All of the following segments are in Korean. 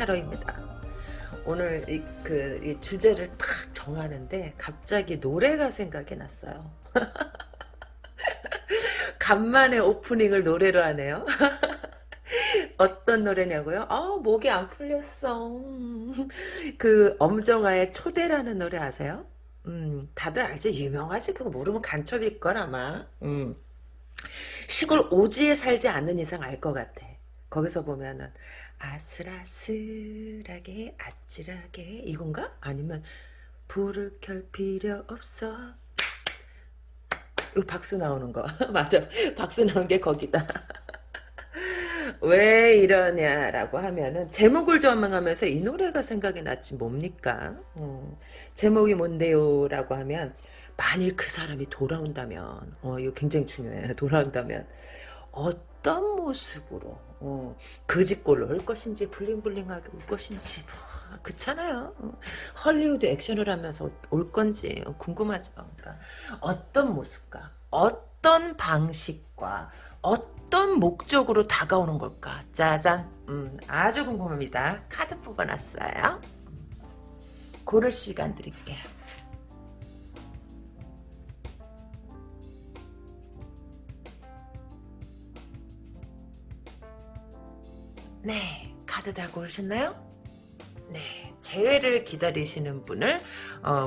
타로입니다. 오늘 이 주제를 탁 정하는데 갑자기 노래가 생각이 났어요. 간만에 오프닝을 노래로 하네요. 어떤 노래냐고요? 목이 안 풀렸어. 그 엄정화의 초대라는 노래 아세요? 다들 알지? 유명하지? 그거 모르면 간첩일걸 아마. 시골 오지에 살지 않는 이상 알 것 같아. 거기서 보면은 아슬아슬하게 아찔하게 이건가? 아니면 불을 켤 필요 없어. 이거 박수 나오는 거. 맞아. 박수 나오는 게 거기다. 왜 이러냐라고 하면은 제목을 전망하면서 이 노래가 생각이 났지 뭡니까? 제목이 뭔데요? 라고 하면 만일 그 사람이 돌아온다면 이거 굉장히 중요해요. 돌아온다면 어떤 모습으로 그짓골로 올 것인지 블링블링하게 올 것인지 그렇잖아요. 헐리우드 액션을 하면서 올 건지 궁금하죠. 그러니까 어떤 모습과 어떤 방식과 어떤 목적으로 다가오는 걸까? 짜잔. 아주 궁금합니다. 카드 뽑아놨어요. 고를 시간 드릴게요. 네, 카드 다 고르셨나요? 네, 재회를 기다리시는 분을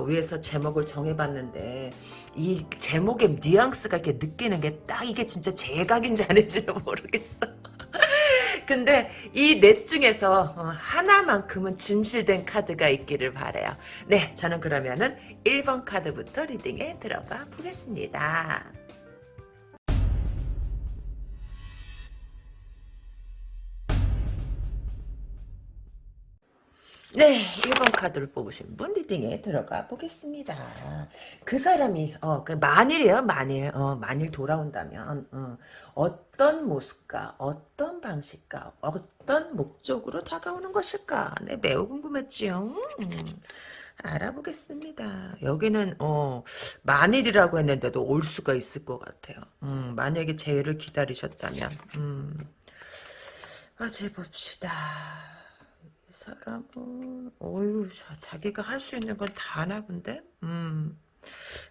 위해서 제목을 정해봤는데 이 제목의 뉘앙스가 이렇게 느끼는 게 딱 이게 진짜 제 각인지 아닌지는 모르겠어. 근데 이 넷 중에서 하나만큼은 진실된 카드가 있기를 바라요. 네, 저는 그러면은 1번 카드부터 리딩에 들어가 보겠습니다. 네, 1번 카드를 뽑으신 분 리딩에 들어가 보겠습니다. 그 사람이 그 만일이에요, 만일. 만일 돌아온다면 어떤 모습과 어떤 방식과 어떤 목적으로 다가오는 것일까? 네, 매우 궁금했지요. 알아보겠습니다. 여기는 만일이라고 했는데도 올 수가 있을 것 같아요. 만약에 재해를 기다리셨다면 어디 봅시다. 이 사람은 어유 자기가 할 수 있는 건 다 하나 본데.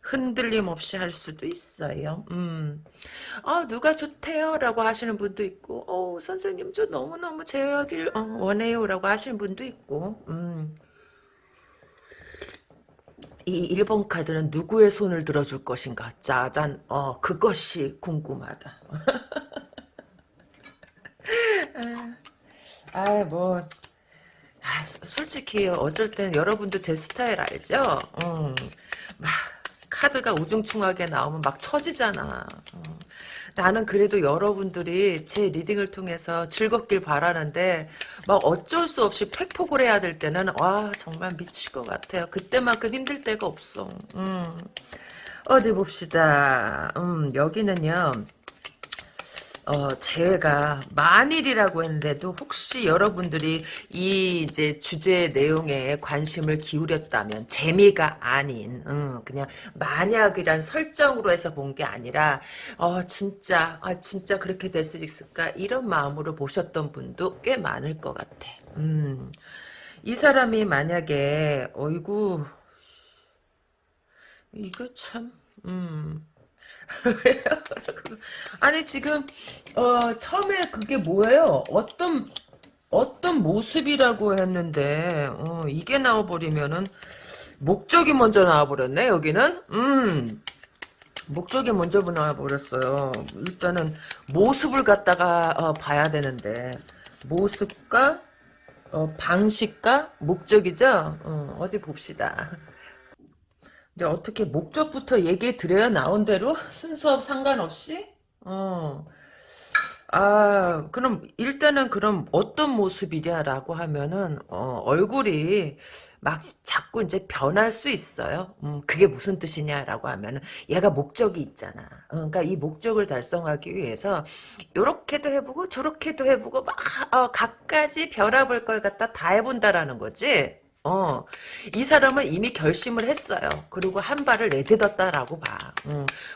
흔들림 없이 할 수도 있어요. 누가 좋대요 라고 하시는 분도 있고 선생님 저 너무너무 제어하길 원해요 라고 하시는 분도 있고 이 1번 카드는 누구의 손을 들어줄 것인가. 짜잔. 그것이 궁금하다. 뭐 솔직히 어쩔 땐 여러분도 제 스타일 알죠? 막 카드가 우중충하게 나오면 막 처지잖아. 나는 그래도 여러분들이 제 리딩을 통해서 즐겁길 바라는데 막 어쩔 수 없이 팩폭을 해야 될 때는 와 정말 미칠 것 같아요. 그때만큼 힘들 때가 없어. 어디 봅시다. 여기는요. 제가 만일이라고 했는데도 혹시 여러분들이 이 이제 주제 내용에 관심을 기울였다면 재미가 아닌 그냥 만약이란 설정으로 해서 본 게 아니라 진짜 그렇게 될 수 있을까 이런 마음으로 보셨던 분도 꽤 많을 것 같아. 이 사람이 만약에 어이구 이거 참 아니 지금 처음에 그게 뭐예요? 어떤 모습이라고 했는데 이게 나와버리면은 목적이 먼저 나와버렸네 여기는. 목적이 먼저 나와버렸어요. 일단은 모습을 갖다가 봐야 되는데 모습과 방식과 목적이죠. 어디 봅시다. 이제 어떻게 목적부터 얘기해 드려야 나온 대로 순수업 상관없이 그럼 일단은 그럼 어떤 모습이냐라고 하면은 얼굴이 막 자꾸 이제 변할 수 있어요. 그게 무슨 뜻이냐라고 하면은 얘가 목적이 있잖아. 그러니까 이 목적을 달성하기 위해서 요렇게도 해보고 저렇게도 해보고 막 갖가지 별아볼 걸 갖다 다 해본다라는 거지. 이 사람은 이미 결심을 했어요. 그리고 한 발을 내딛었다라고 봐.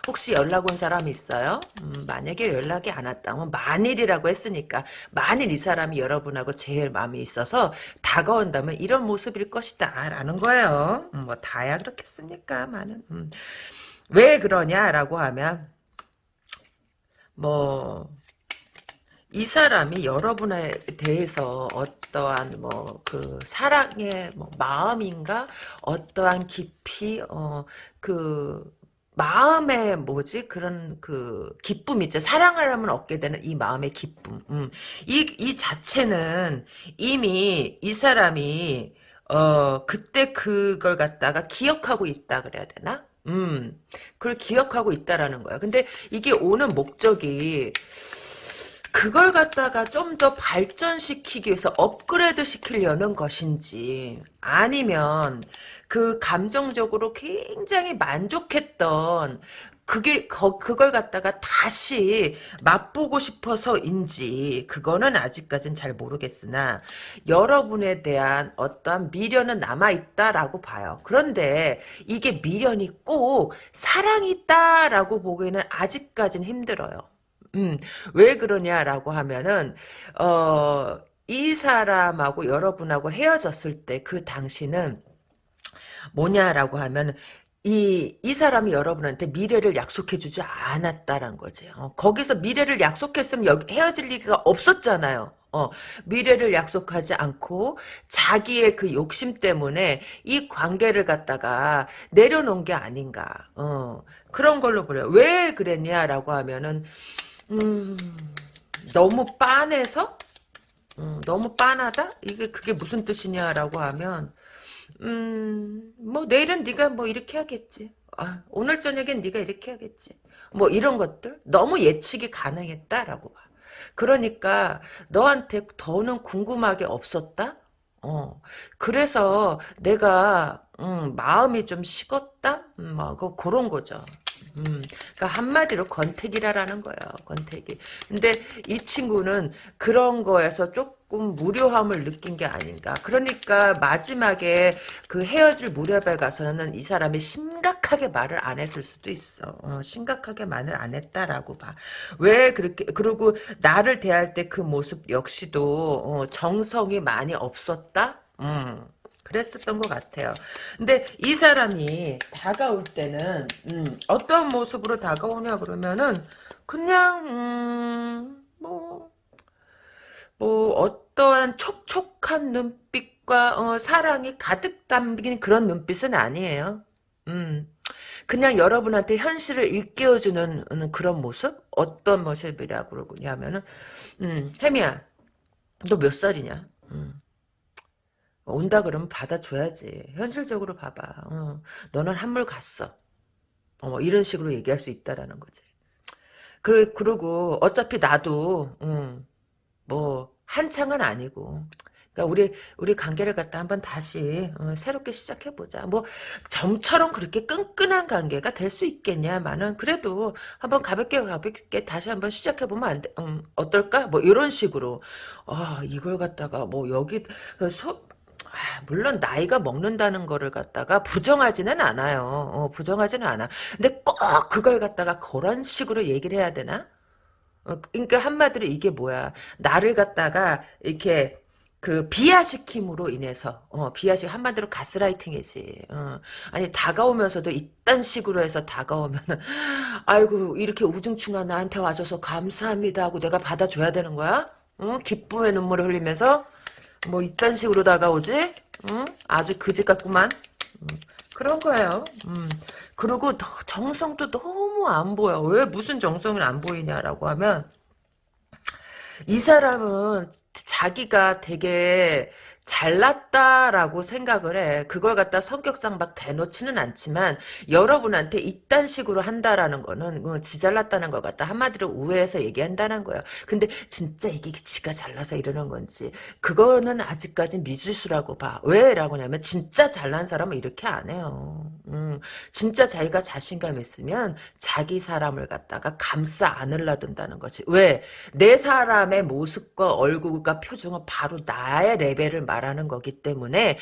혹시 연락 온 사람 있어요? 만약에 연락이 안 왔다면 만일이라고 했으니까 만일 이 사람이 여러분하고 제일 마음이 있어서 다가온다면 이런 모습일 것이다 라는 거예요. 뭐 다야 그렇겠습니까? 많은. 왜 그러냐라고 하면 뭐 이 사람이 여러분에 대해서 어떠한 뭐 그 사랑의 뭐 마음인가 어떠한 깊이 그 마음의 뭐지 그런 그 기쁨 있죠. 사랑을 하면 얻게 되는 이 마음의 기쁨. 이 자체는 이미 이 사람이 그때 그걸 갖다가 기억하고 있다 그래야 되나? 그걸 기억하고 있다라는 거야. 근데 이게 오는 목적이 그걸 갖다가 좀 더 발전시키기 위해서 업그레이드 시키려는 것인지 아니면 그 감정적으로 굉장히 만족했던 그걸 갖다가 다시 맛보고 싶어서인지 그거는 아직까진 잘 모르겠으나 여러분에 대한 어떠한 미련은 남아있다라고 봐요. 그런데 이게 미련이 꼭 사랑이 있다라고 보기에는 아직까진 힘들어요. 음, 왜 그러냐라고 하면은, 이 사람하고 여러분하고 헤어졌을 때 그 당시는 뭐냐라고 하면, 이 사람이 여러분한테 미래를 약속해주지 않았다란 거지. 거기서 미래를 약속했으면 헤어질 리가 없었잖아요. 미래를 약속하지 않고 자기의 그 욕심 때문에 이 관계를 갖다가 내려놓은 게 아닌가. 그런 걸로 보여요. 왜 그랬냐라고 하면은, 음, 너무 빤해서? 너무 빤하다? 그게 무슨 뜻이냐라고 하면, 뭐, 내일은 네가 뭐 이렇게 하겠지. 오늘 저녁엔 네가 이렇게 하겠지. 뭐, 이런 것들? 너무 예측이 가능했다라고 봐. 그러니까, 너한테 더는 궁금하게 없었다? 그래서 내가, 마음이 좀 식었다? 뭐, 그런 거죠. 그러니까 한마디로 권태기라라는 거예요. 권태기. 근데 이 친구는 그런 거에서 조금 무료함을 느낀 게 아닌가. 그러니까 마지막에 그 헤어질 무렵에 가서는 이 사람이 심각하게 말을 안 했을 수도 있어. 심각하게 말을 안 했다라고 봐. 왜 그렇게 그리고 나를 대할 때 그 모습 역시도 정성이 많이 없었다. 그랬었던 것 같아요. 근데 이 사람이 다가올 때는 어떤 모습으로 다가오냐 그러면은 그냥 뭐 어떠한 촉촉한 눈빛과 사랑이 가득 담긴 그런 눈빛은 아니에요. 음, 그냥 여러분한테 현실을 일깨워주는 그런 모습? 어떤 모습이라고 그러냐면은 혜미야, 너 몇 살이냐? 온다 그러면 받아줘야지. 현실적으로 봐봐. 너는 한물 갔어. 뭐 이런 식으로 얘기할 수 있다라는 거지. 그리고 어차피 나도 뭐 한창은 아니고. 그러니까 우리 관계를 갖다 한번 다시 새롭게 시작해 보자. 뭐 정처럼 그렇게 끈끈한 관계가 될 수 있겠냐마는 그래도 한번 가볍게 다시 한번 시작해 보면 안 돼. 어떨까? 뭐 이런 식으로. 이걸 갖다가 뭐 여기 물론 나이가 먹는다는 거를 갖다가 부정하지는 않아요. 부정하지는 않아. 근데 꼭 그걸 갖다가 그런 식으로 얘기를 해야 되나? 그러니까 한마디로 이게 뭐야? 나를 갖다가 이렇게 그 비하시킴으로 인해서 비하식 한마디로 가스라이팅이지. 아니 다가오면서도 이딴 식으로 해서 다가오면은 아이고 이렇게 우중충한 나한테 와줘서 감사합니다 하고 내가 받아줘야 되는 거야? 기쁨의 눈물을 흘리면서 뭐 이딴 식으로 다가오지? 아주 그지 같구만. 그런 거예요. 그리고 정성도 너무 안 보여. 왜 무슨 정성이 안 보이냐라고 하면 이 사람은 자기가 되게 잘났다라고 생각을 해. 그걸 갖다 성격상 막 대놓지는 않지만 여러분한테 이딴 식으로 한다라는 거는 지 잘났다는 걸 갖다 한마디로 우회해서 얘기한다는 거예요. 근데 진짜 이게 지가 잘나서 이러는 건지 그거는 아직까지 미지수라고 봐. 왜라고 하냐면 진짜 잘난 사람은 이렇게 안 해요. 진짜 자기가 자신감 있으면 자기 사람을 갖다가 감싸 안으려 든다는 거지. 왜? 내 사람의 모습과 얼굴 외모가 표정은 바로 나의 레벨을 말하는 거기 때문에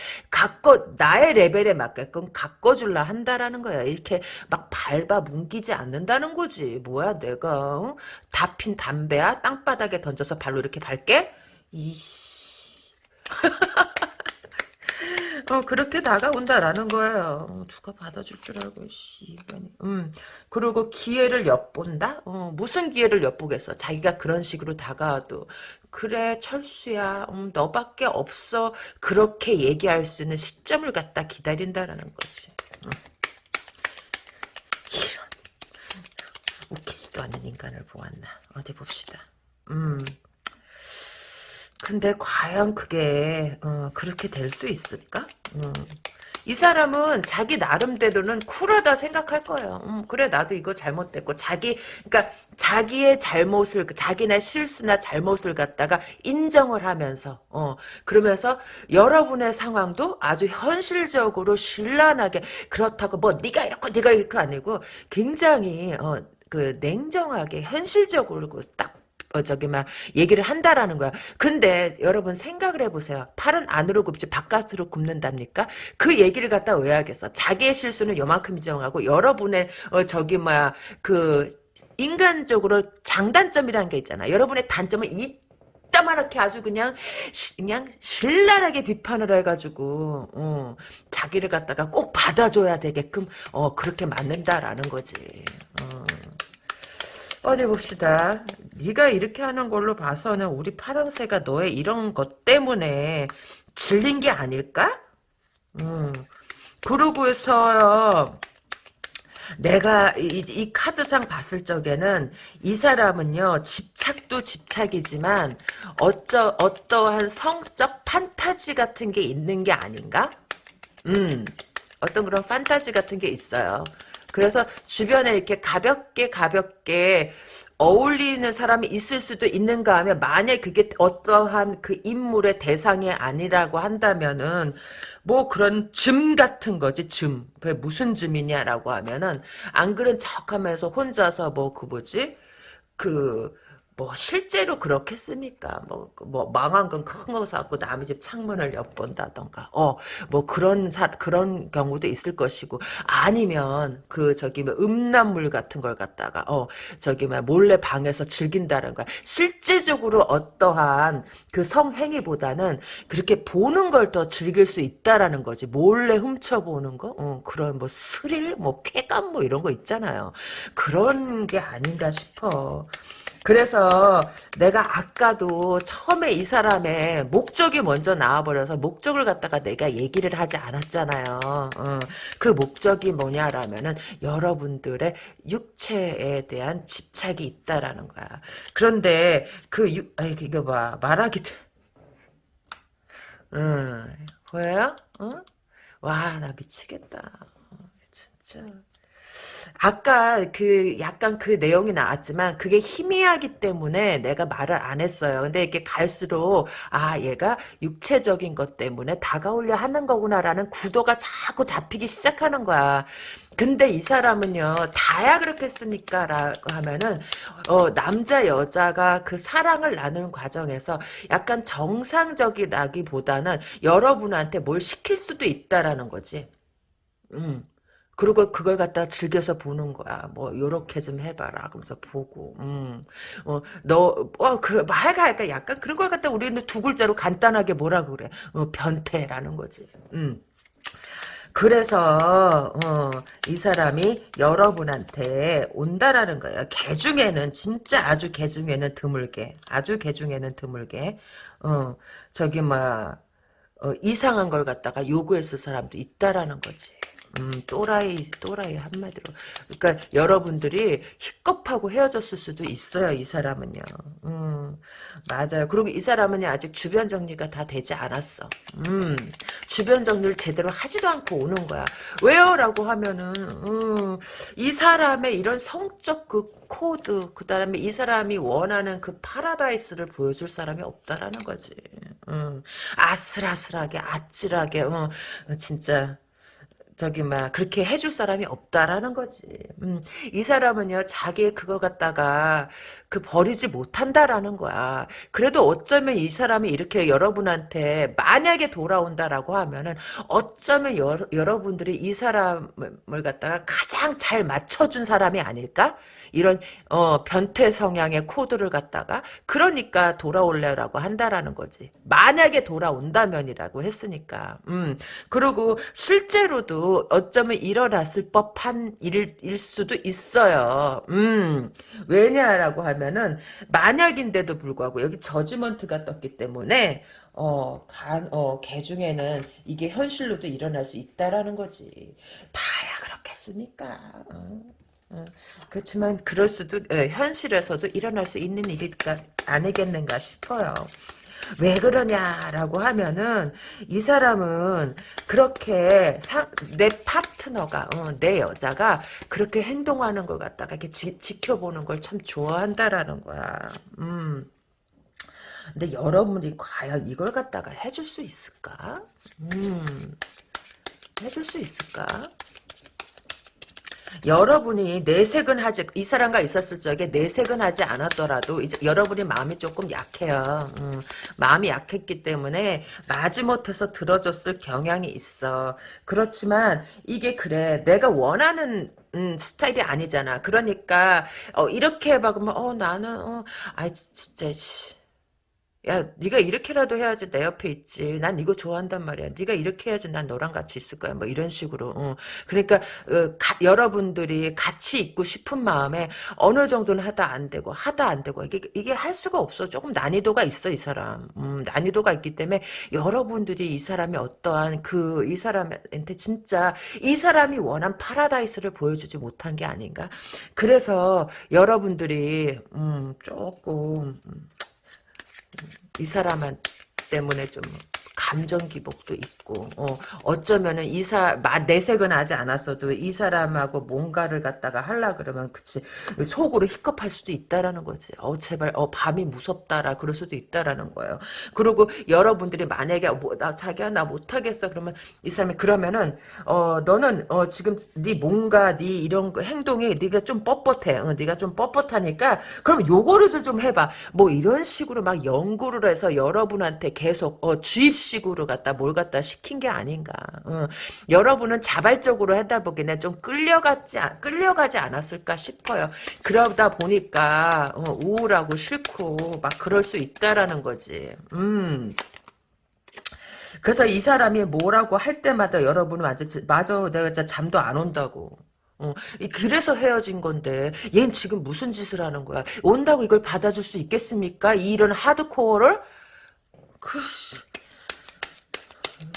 나의 레벨에 맞게끔 가꿔줄라 한다라는 거야. 이렇게 막 밟아 뭉기지 않는다는 거지. 뭐야 내가 다 핀 담배야? 땅바닥에 던져서 발로 이렇게 밟게? 이씨. 그렇게 다가온다라는 거예요. 누가 받아줄 줄 알고, 씨. 그리고 기회를 엿본다? 무슨 기회를 엿보겠어? 자기가 그런 식으로 다가와도, 그래, 철수야, 너밖에 없어. 그렇게 얘기할 수 있는 시점을 갖다 기다린다라는 거지. 웃기지도 않는 인간을 보았나. 어디 봅시다. 근데 과연 그게 그렇게 될 수 있을까? 이 사람은 자기 나름대로는 쿨하다 생각할 거예요. 그래 나도 이거 잘못됐고 그러니까 자기의 잘못을 자기네 실수나 잘못을 갖다가 인정을 하면서 그러면서 여러분의 상황도 아주 현실적으로 신랄하게 그렇다고 뭐 네가 이렇게 아니고 굉장히 그 냉정하게 현실적으로 딱 막 얘기를 한다라는 거야. 근데 여러분 생각을 해보세요. 팔은 안으로 굽지 바깥으로 굽는답니까? 그 얘기를 갖다 왜 하겠어? 자기의 실수는 요만큼 인정하고 여러분의 그 인간적으로 장단점이라는 게 있잖아. 여러분의 단점은 이따만하게 아주 그냥 신랄하게 비판을 해가지고 자기를 갖다가 꼭 받아줘야 되게끔 그렇게 만든다라는 거지. 어디 봅시다. 네가 이렇게 하는 걸로 봐서는 우리 파랑새가 너의 이런 것 때문에 질린 게 아닐까? 그러고 해서요. 내가 이 카드상 봤을 적에는 이 사람은요. 집착도 집착이지만 어떠한 성적 판타지 같은 게 있는 게 아닌가? 어떤 그런 판타지 같은 게 있어요. 그래서 주변에 이렇게 가볍게 어울리는 사람이 있을 수도 있는가 하면 만약 그게 어떠한 그 인물의 대상이 아니라고 한다면은 뭐 그런 즘 같은 거지 즘. 그게 무슨 즘이냐라고 하면은 안 그런 척하면서 혼자서 뭐 그 뭐지 뭐 실제로 그렇겠습니까? 뭐 망한 건 큰 거 사고 남의 집 창문을 엿본다던가, 뭐 그런 경우도 있을 것이고, 아니면 뭐 음란물 같은 걸 갖다가 뭐 몰래 방에서 즐긴다는 거야. 실제적으로 어떠한 그 성행위보다는 그렇게 보는 걸 더 즐길 수 있다라는 거지. 몰래 훔쳐보는 거, 그런 뭐 스릴, 뭐 쾌감 뭐 이런 거 있잖아요. 그런 게 아닌가 싶어. 그래서 내가 아까도 처음에 이 사람의 목적이 먼저 나와버려서 목적을 갖다가 내가 얘기를 하지 않았잖아요. 그 목적이 뭐냐라면은 여러분들의 육체에 대한 집착이 있다라는 거야. 그런데 이거 봐 말하기도 보여요? 와, 나 미치겠다. 진짜. 아까 약간 그 내용이 나왔지만 그게 희미하기 때문에 내가 말을 안 했어요. 근데 이렇게 갈수록 얘가 육체적인 것 때문에 다가오려 하는 거구나라는 구도가 자꾸 잡히기 시작하는 거야. 근데 이 사람은요 다야 그렇겠습니까? 라고 하면은 남자 여자가 그 사랑을 나누는 과정에서 약간 정상적이라기보다는 여러분한테 뭘 시킬 수도 있다라는 거지. 음. 그리고 그걸 갖다 즐겨서 보는 거야. 뭐 요렇게 좀 해봐라. 그러면서 보고, 말가 약간 그런 걸 갖다 우리는 두 글자로 간단하게 뭐라 그래? 변태라는 거지. 그래서 이 사람이 여러분한테 온다라는 거예요. 개 중에는 진짜 개 중에는 드물게, 저기 이상한 걸 갖다가 요구했을 사람도 있다라는 거지. 또라이 한마디로. 그러니까 여러분들이 희겁하고 헤어졌을 수도 있어요, 이 사람은요. 맞아요. 그리고 이 사람은 아직 주변 정리가 다 되지 않았어. 주변 정리를 제대로 하지도 않고 오는 거야. 왜요? 라고 하면은, 이 사람의 이런 성적 그 코드, 그 다음에 이 사람이 원하는 그 파라다이스를 보여줄 사람이 없다라는 거지. 아슬아슬하게, 아찔하게, 진짜. 저기 막 그렇게 해줄 사람이 없다라는 거지. 이 사람은요 자기의 그걸 갖다가 그 버리지 못한다라는 거야. 그래도 어쩌면 이 사람이 이렇게 여러분한테 만약에 돌아온다라고 하면은 어쩌면 여러분들이 이 사람을 갖다가 가장 잘 맞춰준 사람이 아닐까? 이런 변태 성향의 코드를 갖다가 그러니까 돌아올래라고 한다라는 거지. 만약에 돌아온다면이라고 했으니까. 그리고 실제로도 어쩌면 일어났을 법한 일일 수도 있어요. 왜냐라고 하면은 만약인데도 불구하고 여기 저지먼트가 떴기 때문에 개 중에는 이게 현실로도 일어날 수 있다라는 거지. 다야 그렇겠습니까? 그렇지만 그럴 수도 현실에서도 일어날 수 있는 일일까 아니겠는가 싶어요. 왜 그러냐라고 하면은 이 사람은 그렇게 내 파트너가 내 여자가 그렇게 행동하는 걸 갖다가 이렇게 지켜보는 걸 참 좋아한다라는 거야. 근데 여러분이 과연 이걸 갖다가 해줄 수 있을까? 해줄 수 있을까? 여러분이 내색은 하지 이 사람과 있었을 적에 내색은 하지 않았더라도 이제 여러분이 마음이 조금 약해요. 마음이 약했기 때문에 마지못해서 들어줬을 경향이 있어. 그렇지만 이게 그래 내가 원하는 스타일이 아니잖아. 그러니까 이렇게 막으면 나는 아이 진짜 야, 네가 이렇게라도 해야지 내 옆에 있지. 난 이거 좋아한단 말이야. 네가 이렇게 해야지 난 너랑 같이 있을 거야. 뭐 이런 식으로. 그러니까 여러분들이 같이 있고 싶은 마음에 어느 정도는 하다 안 되고 이게 할 수가 없어. 조금 난이도가 있어 이 사람. 난이도가 있기 때문에 여러분들이 이 사람이 어떠한 이 사람한테 진짜 이 사람이 원한 파라다이스를 보여주지 못한 게 아닌가. 그래서 여러분들이 조금 이 사람 때문에 좀 감정 기복도 있고 어쩌면은 내색은 하지 않았어도 이 사람하고 뭔가를 갖다가 하려 그러면 그치 속으로 힙합할 수도 있다라는 거지. 제발 밤이 무섭다라 그럴 수도 있다라는 거예요. 그리고 여러분들이 만약에 자기야 나 못하겠어 그러면 이 사람이 그러면은 너는 지금 네 뭔가 네 이런 행동이 네가 좀 뻣뻣해. 네가 좀 뻣뻣하니까 그럼 요거를 좀 해봐. 뭐 이런 식으로 막 연구를 해서 여러분한테 계속 주입식으로 뭘 갖다 시킨 게 아닌가. 여러분은 자발적으로 하다 보기에는 좀 끌려가지 않았을까 싶어요. 그러다 보니까 우울하고 싫고 막 그럴 수 있다라는 거지. 그래서 이 사람이 뭐라고 할 때마다 여러분은 맞아 내가 진짜 잠도 안 온다고. 그래서 헤어진 건데 얜 지금 무슨 짓을 하는 거야. 온다고 이걸 받아줄 수 있겠습니까? 이런 하드코어를?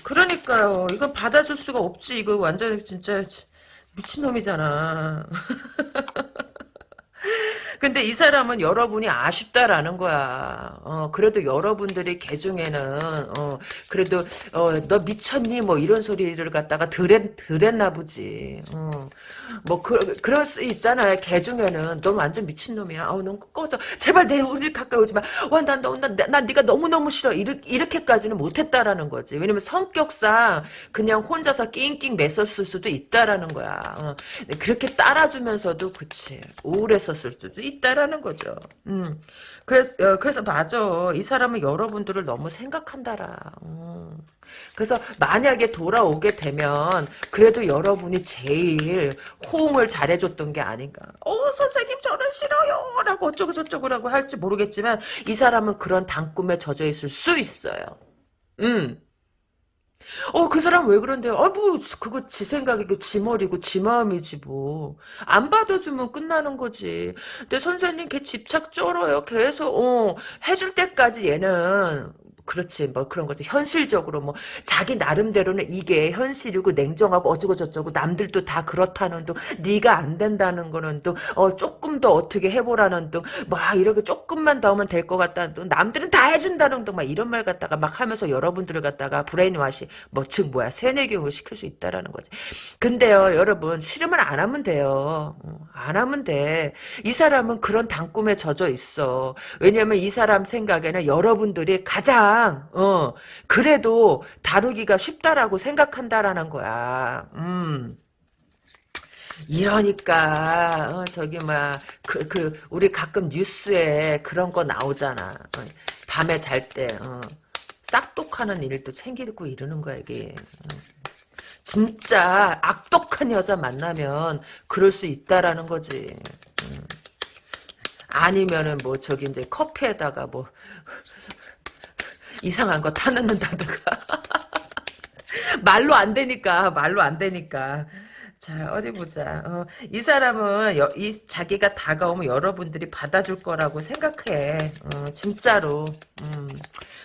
그러니까요. 이건 받아줄 수가 없지. 이거 완전 진짜 미친놈이잖아. 근데 이 사람은 여러분이 아쉽다라는 거야. 그래도 여러분들이 개중에는, 그래도, 너 미쳤니? 뭐 이런 소리를 갖다가 들었나 보지. 그럴 수 있잖아요. 개중에는. 넌 완전 미친놈이야. 넌 꺼져. 제발 내 우리 가까이 오지 마. 난 네가 너무너무 싫어. 이렇게까지는 못했다라는 거지. 왜냐면 성격상 그냥 혼자서 낑낑 맸었을 수도 있다라는 거야. 그렇게 따라주면서도, 그치. 우울했었을 수도 있다라는 거죠. 그래서 맞아. 이 사람은 여러분들을 너무 생각한다라. 그래서 만약에 돌아오게 되면 그래도 여러분이 제일 호응을 잘해줬던 게 아닌가. 선생님 저는 싫어요 라고 어쩌고 저쩌고 라고 할지 모르겠지만 이 사람은 그런 단꿈에 젖어 있을 수 있어요. 그 사람 왜 그런데요? 그거 지 생각이고, 지 머리고, 지 마음이지, 뭐. 안 받아주면 끝나는 거지. 근데 선생님, 걔 집착 쩔어요. 계속, 해줄 때까지 얘는, 그렇지 뭐 그런 거지 현실적으로 뭐 자기 나름대로는 이게 현실이고 냉정하고 어쩌고 저쩌고 남들도 다 그렇다는 둥 네가 안 된다는 거는 또 조금 더 어떻게 해보라는 둥 막 이렇게 조금만 더 하면 될 것 같다는 둥 남들은 다 해준다는 둥 막 이런 말 갖다가 막 하면서 여러분들을 갖다가 브레인와시 즉 세뇌교육을 시킬 수 있다라는 거지. 근데요 여러분 싫으면 안 하면 돼요. 안 하면 돼. 이 사람은 그런 단꿈에 젖어 있어. 왜냐면 이 사람 생각에는 여러분들이 가장 그냥 그래도 다루기가 쉽다라고 생각한다라는 거야. 이러니까 저기 막 우리 가끔 뉴스에 그런 거 나오잖아. 밤에 잘 때 싹독하는 일도 챙기고 이러는 거야 이게. 진짜 악독한 여자 만나면 그럴 수 있다라는 거지. 아니면은 뭐 저기 이제 커피에다가 뭐 이상한 거 타넣는다든가. 말로 안 되니까. 자, 어디 보자. 이 사람은 자기가 다가오면 여러분들이 받아줄 거라고 생각해. 진짜로.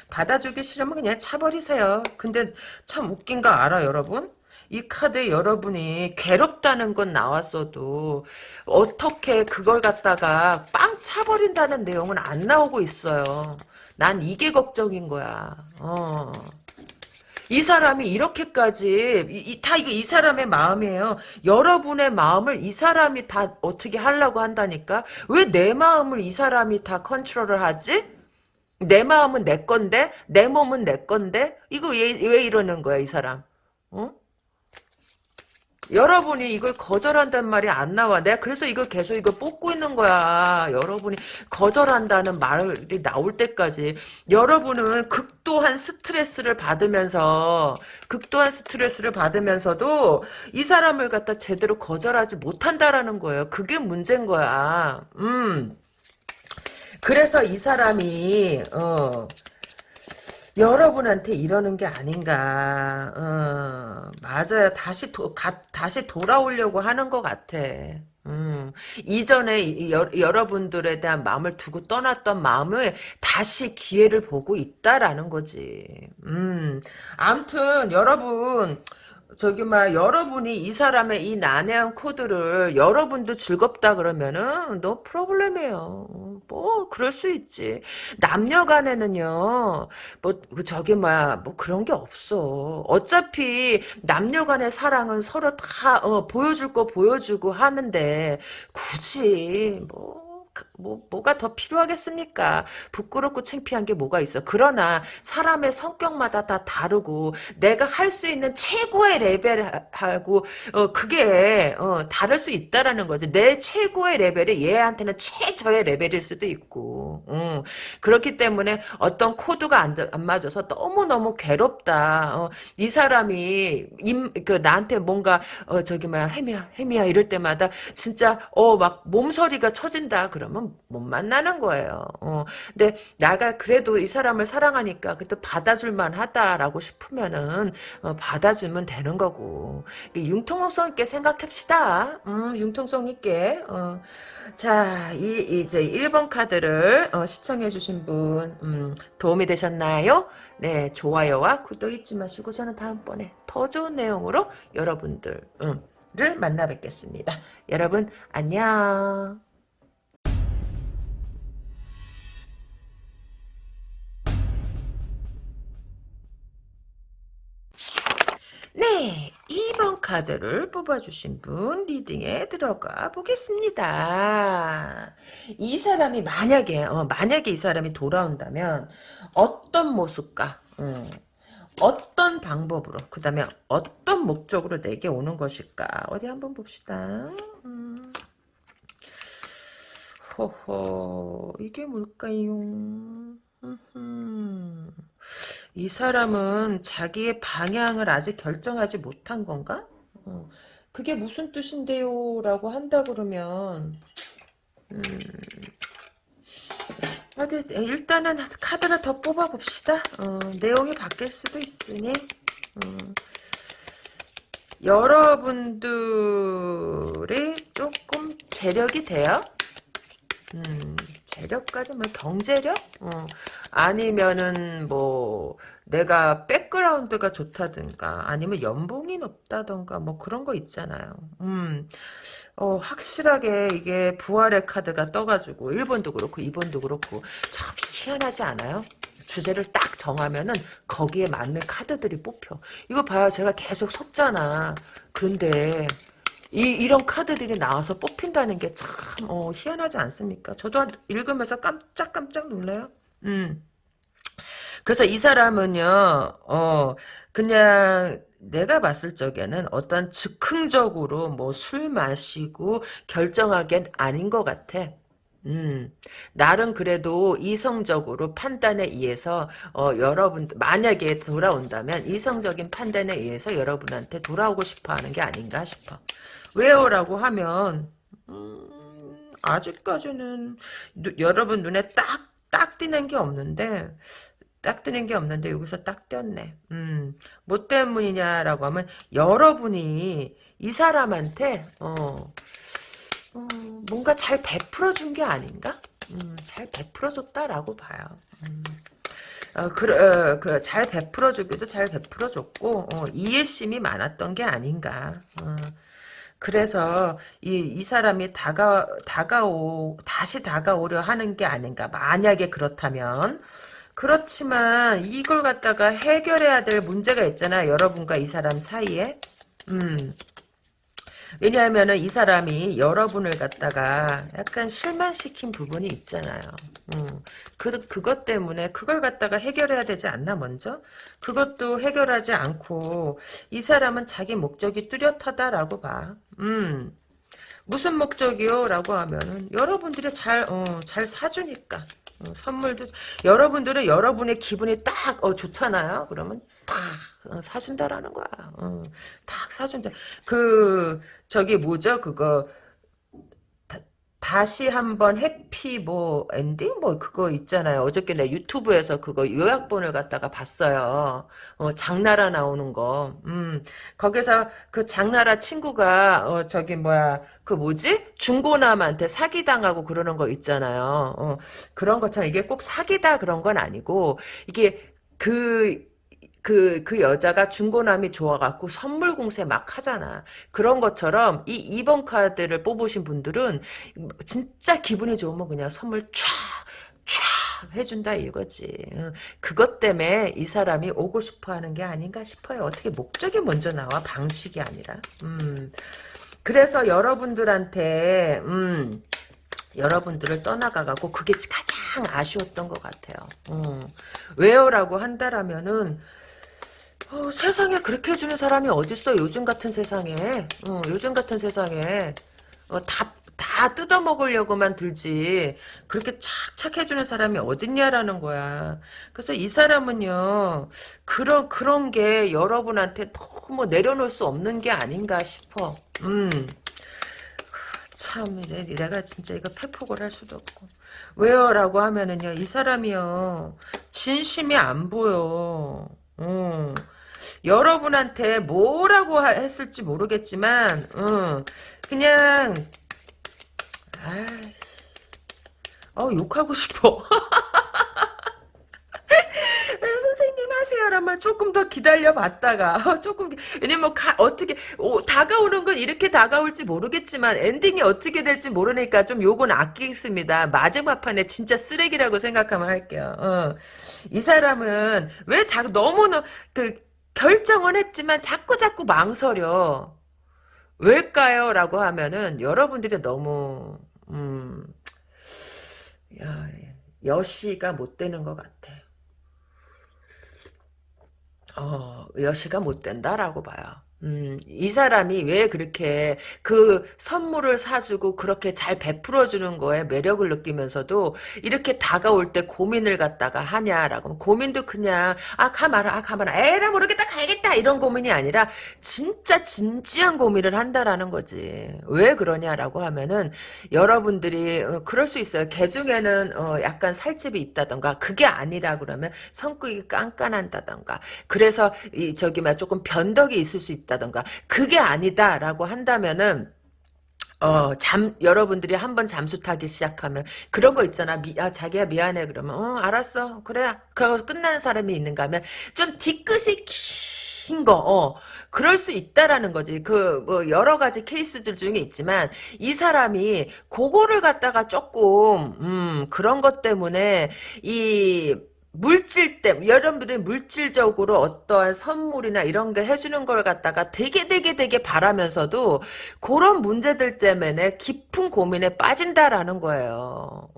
받아주기 싫으면 그냥 차버리세요. 근데 참 웃긴 거 알아, 여러분? 이 카드에 여러분이 괴롭다는 건 나왔어도 어떻게 그걸 갖다가 빵 차버린다는 내용은 안 나오고 있어요. 난 이게 걱정인 거야. 이 사람이 이렇게까지 이게 이 사람의 마음이에요. 여러분의 마음을 이 사람이 다 어떻게 하려고 한다니까? 왜 내 마음을 이 사람이 다 컨트롤을 하지? 내 마음은 내 건데 내 몸은 내 건데 이거 왜 이러는 거야 이 사람? 어? 여러분이 이걸 거절한단 말이 안 나와. 내가 그래서 이거 계속 이거 뽑고 있는 거야. 여러분이 거절한다는 말이 나올 때까지. 여러분은 극도한 스트레스를 받으면서도 이 사람을 갖다 제대로 거절하지 못한다라는 거예요. 그게 문제인 거야. 그래서 이 사람이, 여러분한테 이러는 게 아닌가. 맞아요. 다시 돌아오려고 하는 것 같아. 이전에 여러분들에 대한 마음을 두고 떠났던 마음을 다시 기회를 보고 있다라는 거지. 아무튼 여러분 저기 막 여러분이 이 사람의 이 난해한 코드를 여러분도 즐겁다 그러면은 너 프로블렘이에요. 뭐 그럴 수 있지. 남녀 간에는요. 뭐 저기 뭐 그런 게 없어. 어차피 남녀 간의 사랑은 서로 다 보여줄 거 보여주고 하는데 굳이 뭐가 더 필요하겠습니까? 부끄럽고 창피한 게 뭐가 있어. 그러나 사람의 성격마다 다 다르고 내가 할 수 있는 최고의 레벨하고 그게 다를 수 있다라는 거지. 내 최고의 레벨이 얘한테는 최저의 레벨일 수도 있고. 그렇기 때문에 어떤 코드가 안 맞아서 너무너무 괴롭다. 이 사람이 나한테 뭔가 저기 혜미야 이럴 때마다 진짜 막 몸서리가 쳐진다. 그러면 못 만나는 거예요. 근데 나가 그래도 이 사람을 사랑하니까 그래도 받아줄만 하다라고 싶으면은 받아주면 되는 거고. 융통성 있게 생각합시다. 융통성 있게. 자, 이제 1번 카드를 시청해주신 분 도움이 되셨나요? 네, 좋아요와 구독 잊지 마시고 저는 다음번에 더 좋은 내용으로 여러분들을 만나 뵙겠습니다. 여러분 안녕. 네, 2번 카드를 뽑아주신 분 리딩에 들어가 보겠습니다. 이 사람이 만약에 이 사람이 돌아온다면 어떤 모습과 어떤 방법으로 그 다음에 어떤 목적으로 내게 오는 것일까? 어디 한번 봅시다. 호호 이게 뭘까요? 이 사람은 자기의 방향을 아직 결정하지 못한 건가? 그게 무슨 뜻인데요? 라고 한다 그러면 어디 일단은 카드를 더 뽑아봅시다. 내용이 바뀔 수도 있으니 여러분들이 조금 재력이 돼요? 재력까지 경제력? 아니면은 내가 백그라운드가 좋다든가 아니면 연봉이 높다든가 그런 거 있잖아요. 확실하게 이게 부활의 카드가 떠가지고 1번도 그렇고 2번도 그렇고 참 희한하지 않아요? 주제를 딱 정하면은 거기에 맞는 카드들이 뽑혀. 이거 봐요. 제가 계속 섞잖아. 그런데 이런 카드들이 나와서 뽑힌다는 게 참 희한하지 않습니까? 저도 읽으면서 깜짝 놀래요. 그래서 이 사람은요, 그냥 내가 봤을 적에는 어떤 즉흥적으로 뭐 술 마시고 결정하기엔 아닌 것 같아. 음, 나름 그래도 이성적으로 판단에 의해서, 여러분, 만약에 돌아온다면 이성적인 판단에 의해서 여러분한테 돌아오고 싶어 하는 게 아닌가 싶어. 왜요라고 하면, 아직까지는 여러분 눈에 딱 띄는 게 없는데, 딱 뜨는 게 없는데 여기서 딱 떴네. 뭐 때문이냐라고 하면 여러분이 이 사람한테 뭔가 잘 베풀어 준 게 아닌가? 잘 베풀어 줬다라고 봐요. 잘 베풀어 주기도 잘 베풀어 줬고 이해심이 많았던 게 아닌가. 그래서 이 사람이 다시 다가오려 하는 게 아닌가. 만약에 그렇다면. 그렇지만 이걸 갖다가 해결해야 될 문제가 있잖아. 여러분과 이 사람 사이에. 음. 왜냐하면은 이 사람이 여러분을 갖다가 약간 실망시킨 부분이 있잖아요. 그것 때문에 그걸 갖다가 해결해야 되지 않나, 먼저? 그것도 해결하지 않고, 이 사람은 자기 목적이 뚜렷하다라고 봐. 무슨 목적이요? 라고 하면은, 여러분들이 잘 사주니까. 선물도, 여러분들은 여러분의 기분이 딱, 좋잖아요? 그러면 딱, 사준다라는 거야. 딱 사준다. 저기 뭐죠? 그거, 다시 한번 해피 뭐 엔딩 뭐 그거 있잖아요. 어저께 내 유튜브에서 그거 요약본을 갖다가 봤어요. 장나라 나오는 거. 거기서 그 장나라 친구가 저기 뭐야 그 뭐지? 중고남한테 사기당하고 그러는 거 있잖아요. 그런 것처럼 이게 꼭 사기다 그런 건 아니고 이게 그 여자가 중고남이 좋아갖고 선물 공세 막 하잖아. 그런 것처럼 이 2번 카드를 뽑으신 분들은 진짜 기분이 좋으면 그냥 선물 촤 해준다 이거지. 그것 때문에 이 사람이 오고 싶어 하는 게 아닌가 싶어요. 어떻게 목적이 먼저 나와? 방식이 아니라. 그래서 여러분들을 떠나가고 그게 가장 아쉬웠던 것 같아요. 왜요라고 한다라면은 세상에 그렇게 해주는 사람이 어딨어 요즘 같은 세상에. 요즘 같은 세상에 다 뜯어먹으려고만 들지 그렇게 착착 해주는 사람이 어딨냐라는 거야. 그래서 이 사람은요 그런 게 여러분한테 너무 내려놓을 수 없는 게 아닌가 싶어. 참 내가 진짜 이거 팩폭을 할 수도 없고. 왜요? 라고 하면은요 이 사람이요 진심이 안 보여. 여러분한테 뭐라고 했을지 모르겠지만, 그냥, 욕하고 싶어. 선생님 하세요라면 조금 더 기다려 봤다가, 왜냐면, 어떻게, 다가오는 건 이렇게 다가올지 모르겠지만, 엔딩이 어떻게 될지 모르니까 좀 요건 아끼겠습니다. 마지막 판에 진짜 쓰레기라고 생각하면 할게요. 이 사람은, 왜 너무나, 결정은 했지만 자꾸 망설여. 왜일까요? 라고 하면은 여러분들이 너무 야, 여시가 못 되는 것 같아. 여시가 못 된다라고 봐요. 이 사람이 왜 그렇게 그 선물을 사주고 그렇게 잘 베풀어주는 거에 매력을 느끼면서도 이렇게 다가올 때 고민을 갖다가 하냐라고. 고민도 그냥, 가마라. 에라, 모르겠다, 가야겠다. 이런 고민이 아니라, 진짜 진지한 고민을 한다라는 거지. 왜 그러냐라고 하면은, 여러분들이, 그럴 수 있어요. 개 중에는, 약간 살집이 있다던가, 그게 아니라 그러면 성격이 깐깐한다던가, 그래서, 조금 변덕이 있을 수 있다던가, 그게 아니다라고 한다면은, 여러분들이 한번 잠수 타기 시작하면, 그런 거 있잖아. 자기야 미안해. 그러면, 알았어. 그래. 그러고 끝나는 사람이 있는가 하면, 좀 뒤끝이 긴 거, 그럴 수 있다라는 거지. 뭐, 여러 가지 케이스들 중에 있지만, 이 사람이, 그거를 갖다가 조금, 그런 것 때문에, 여러분들이 물질적으로 어떠한 선물이나 이런 게 해주는 걸 갖다가 되게 바라면서도 그런 문제들 때문에 깊은 고민에 빠진다라는 거예요.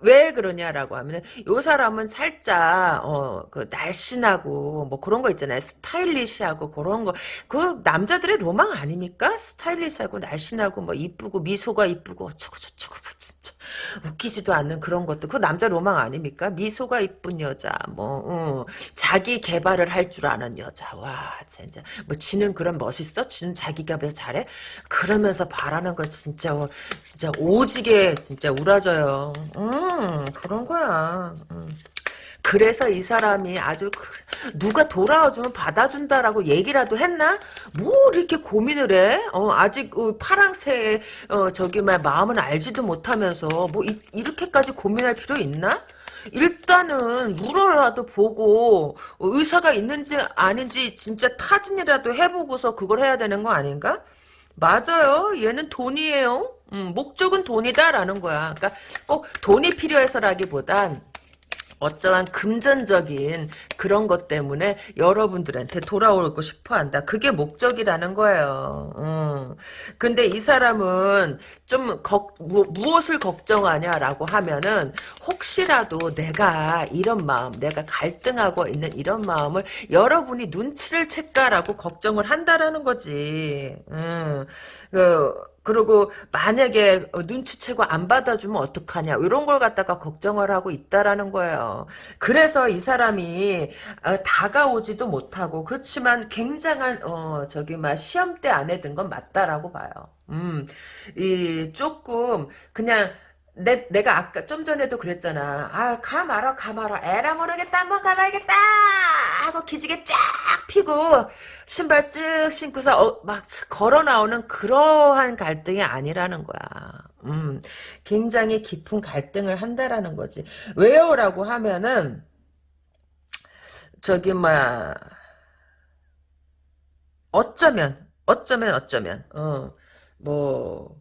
왜 그러냐라고 하면 요 사람은 살짝 그 날씬하고 뭐 그런 거 있잖아요. 스타일리시하고 그런 거 그 남자들의 로망 아닙니까? 스타일리시하고 날씬하고 뭐 이쁘고 미소가 이쁘고 어쩌고 저쩌고 뭐 진짜 웃기지도 않는 그런 것도 그 남자 로망 아닙니까? 미소가 이쁜 여자 뭐 자기 개발을 할 줄 아는 여자 와 진짜 뭐 지는 그런 멋있어? 지는 자기 개발 잘해? 그러면서 바라는 거 진짜 진짜 오지게 진짜 우라져요. 그런 거야. 그래서 이 사람이 아주 누가 돌아와주면 받아준다라고 얘기라도 했나? 뭐 이렇게 고민을 해? 아직 파랑새의 저기 막 마음은 알지도 못하면서 뭐 이렇게까지 고민할 필요 있나? 일단은 물어라도 보고 의사가 있는지 아닌지 진짜 타진이라도 해보고서 그걸 해야 되는 거 아닌가? 맞아요. 얘는 돈이에요. 목적은 돈이다라는 거야. 그러니까 꼭 돈이 필요해서라기보단 어떠한 금전적인 그런 것 때문에 여러분들한테 돌아오고 싶어 한다. 그게 목적이라는 거예요. 근데 이 사람은 좀 무엇을 걱정하냐라고 하면은 혹시라도 내가 이런 마음, 내가 갈등하고 있는 이런 마음을 여러분이 눈치를 챌까라고 걱정을 한다라는 거지. 그리고 만약에 눈치채고 안 받아주면 어떡하냐 이런 걸 갖다가 걱정을 하고 있다라는 거예요. 그래서 이 사람이 다가오지도 못하고 그렇지만 굉장한 저기 막 시험대 안에 든 건 맞다라고 봐요. 이 조금 그냥 내가 아까 좀 전에도 그랬잖아. 아, 가 말아, 가 말아. 에라 모르겠다, 한번 가봐야겠다! 하고 기지개 쫙 피고, 신발 쭉 신고서, 막 걸어 나오는 그러한 갈등이 아니라는 거야. 굉장히 깊은 갈등을 한다라는 거지. 왜요? 라고 하면은, 저기, 어쩌면, 뭐,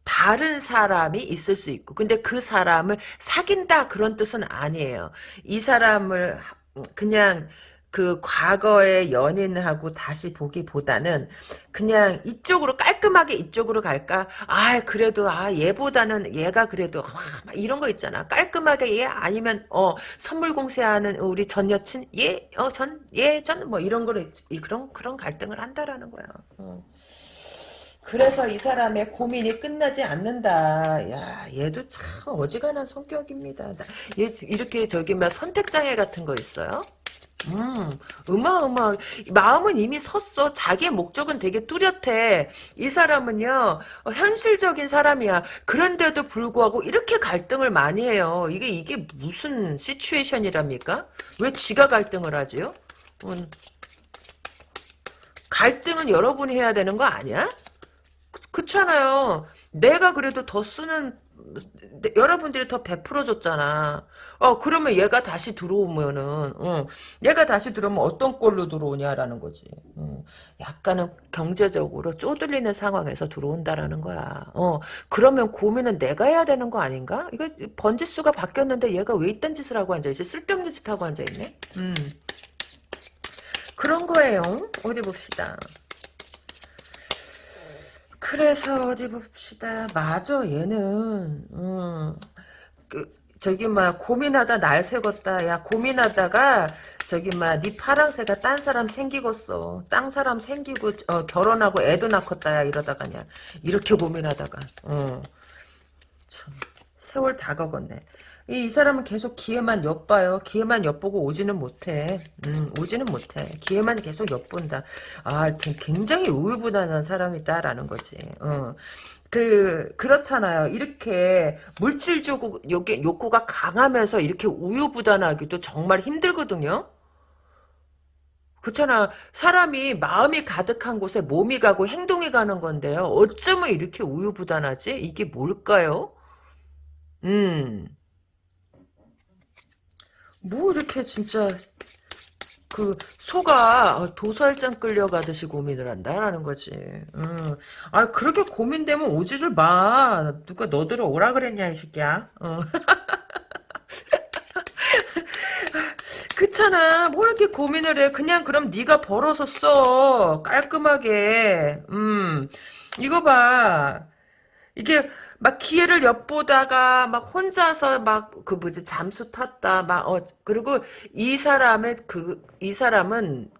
다른 사람이 있을 수 있고, 근데 그 사람을 사귄다 그런 뜻은 아니에요. 이 사람을 그냥 그 과거의 연인하고 다시 보기보다는 그냥 이쪽으로 깔끔하게 이쪽으로 갈까? 아, 그래도 얘보다는 얘가 그래도 막 이런 거 있잖아. 깔끔하게 얘 아니면 선물 공세하는 우리 전 여친 전 뭐 이런 거를 그런 갈등을 한다라는 거야. 그래서 이 사람의 고민이 끝나지 않는다. 야, 얘도 참 어지간한 성격입니다. 이렇게 저기 막 선택장애 같은 거 있어요? 어마어마 마음은 이미 섰어. 자기의 목적은 되게 뚜렷해. 이 사람은요 현실적인 사람이야. 그런데도 불구하고 이렇게 갈등을 많이 해요. 이게 무슨 시츄에이션이랍니까? 왜 지가 갈등을 하지요? 갈등은 여러분이 해야 되는 거 아니야? 그렇잖아요. 내가 그래도 더 쓰는 여러분들이 더 베풀어줬잖아. 그러면 얘가 다시 들어오면은 얘가 다시 들어오면 어떤 꼴로 들어오냐라는 거지. 약간은 경제적으로 쪼들리는 상황에서 들어온다라는 거야. 그러면 고민은 내가 해야 되는 거 아닌가? 이거 번지수가 바뀌었는데 얘가 왜 이딴 짓을 하고 앉아있지? 쓸데없는 짓 하고 앉아있네. 그런 거예요. 어디 봅시다. 그래서 어디 봅시다. 맞아, 얘는, 저기, 고민하다 날 새겄다. 야, 고민하다가, 저기, 네 파랑새가 딴 사람 생기겠어. 딴 사람 생기고, 결혼하고 애도 낳겠다. 야, 이러다가냐. 이렇게 고민하다가, 참, 세월 다 먹었네. 이 사람은 계속 기회만 엿봐요. 기회만 엿보고 오지는 못해. 오지는 못해. 기회만 계속 엿본다. 굉장히 우유부단한 사람이다라는 거지. 그렇잖아요. 이렇게 물질적 욕구가 강하면서 이렇게 우유부단하기도 정말 힘들거든요. 그렇잖아. 사람이 마음이 가득한 곳에 몸이 가고 행동이 가는 건데요. 어쩌면 이렇게 우유부단하지? 이게 뭘까요? 음. 뭐 이렇게 진짜 소가 도살장 끌려가듯이 고민을 한다라는 거지. 그렇게 고민되면 오지를 마. 누가 너들을 오라 그랬냐 이 새끼야. 그렇잖아. 뭐 이렇게 고민을 해. 그냥 그럼 네가 벌어서 써. 깔끔하게. 이거 봐. 이게 막 기회를 엿보다가 막 혼자서 막 그 뭐지 잠수 탔다 막 그리고 이 사람은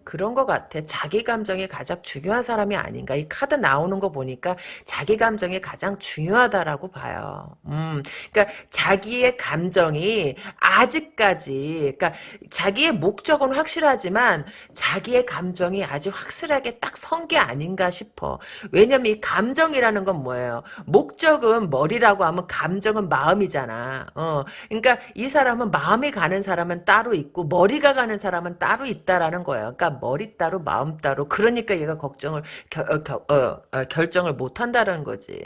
그런 것 같아. 자기 감정이 가장 중요한 사람이 아닌가. 이 카드 나오는 거 보니까 자기 감정이 가장 중요하다라고 봐요. 그러니까 자기의 감정이 아직까지 그러니까 자기의 목적은 확실하지만 자기의 감정이 아직 확실하게 딱 선 게 아닌가 싶어. 왜냐면 이 감정이라는 건 뭐예요? 목적은 머리라고 하면 감정은 마음이잖아. 그러니까 이 사람은 마음이 가는 사람은 따로 있고 머리가 가는 사람은 따로 있다라는 거예요. 그러니까 머리 따로 마음 따로. 그러니까 얘가 결정을 못 한다는 거지.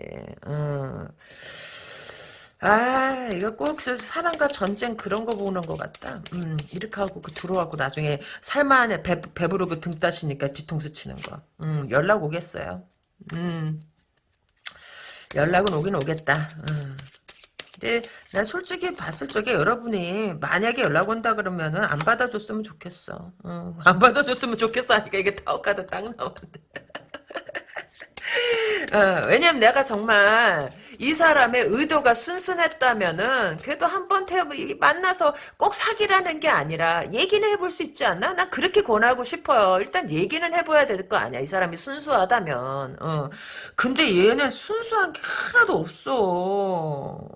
이거 꼭 사랑과 전쟁 그런 거 보는 것 같다. 이렇게 하고 들어와고 나중에 살만해 배부르고 등 따시니까 뒤통수 치는 거. 연락 오겠어요. 연락은 오긴 오겠다. 근데 난 솔직히 봤을 적에 여러분이 만약에 연락 온다 그러면은 안 받아줬으면 좋겠어. 안 받아줬으면 좋겠어 하니까 이게 타워카드 딱 나오는데. 왜냐면 내가 정말 이 사람의 의도가 순순했다면은 그래도 한번 만나서 꼭 사귀라는 게 아니라 얘기는 해볼 수 있지 않나? 난 그렇게 권하고 싶어요. 일단 얘기는 해봐야 될 거 아니야. 이 사람이 순수하다면. 근데 얘는 순수한 게 하나도 없어.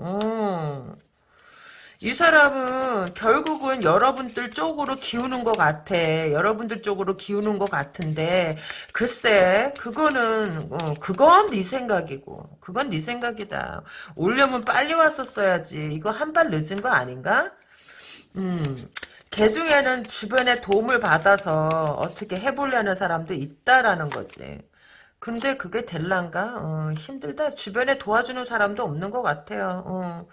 이 사람은 결국은 여러분들 쪽으로 기우는 것 같아. 여러분들 쪽으로 기우는 것 같은데 글쎄 그건 네 생각이고 그건 네 생각이다. 오려면 빨리 왔었어야지. 이거 한 발 늦은 거 아닌가? 음. 걔 중에는 주변에 도움을 받아서 어떻게 해보려는 사람도 있다라는 거지. 근데 그게 될란가? 힘들다. 주변에 도와주는 사람도 없는 것 같아요.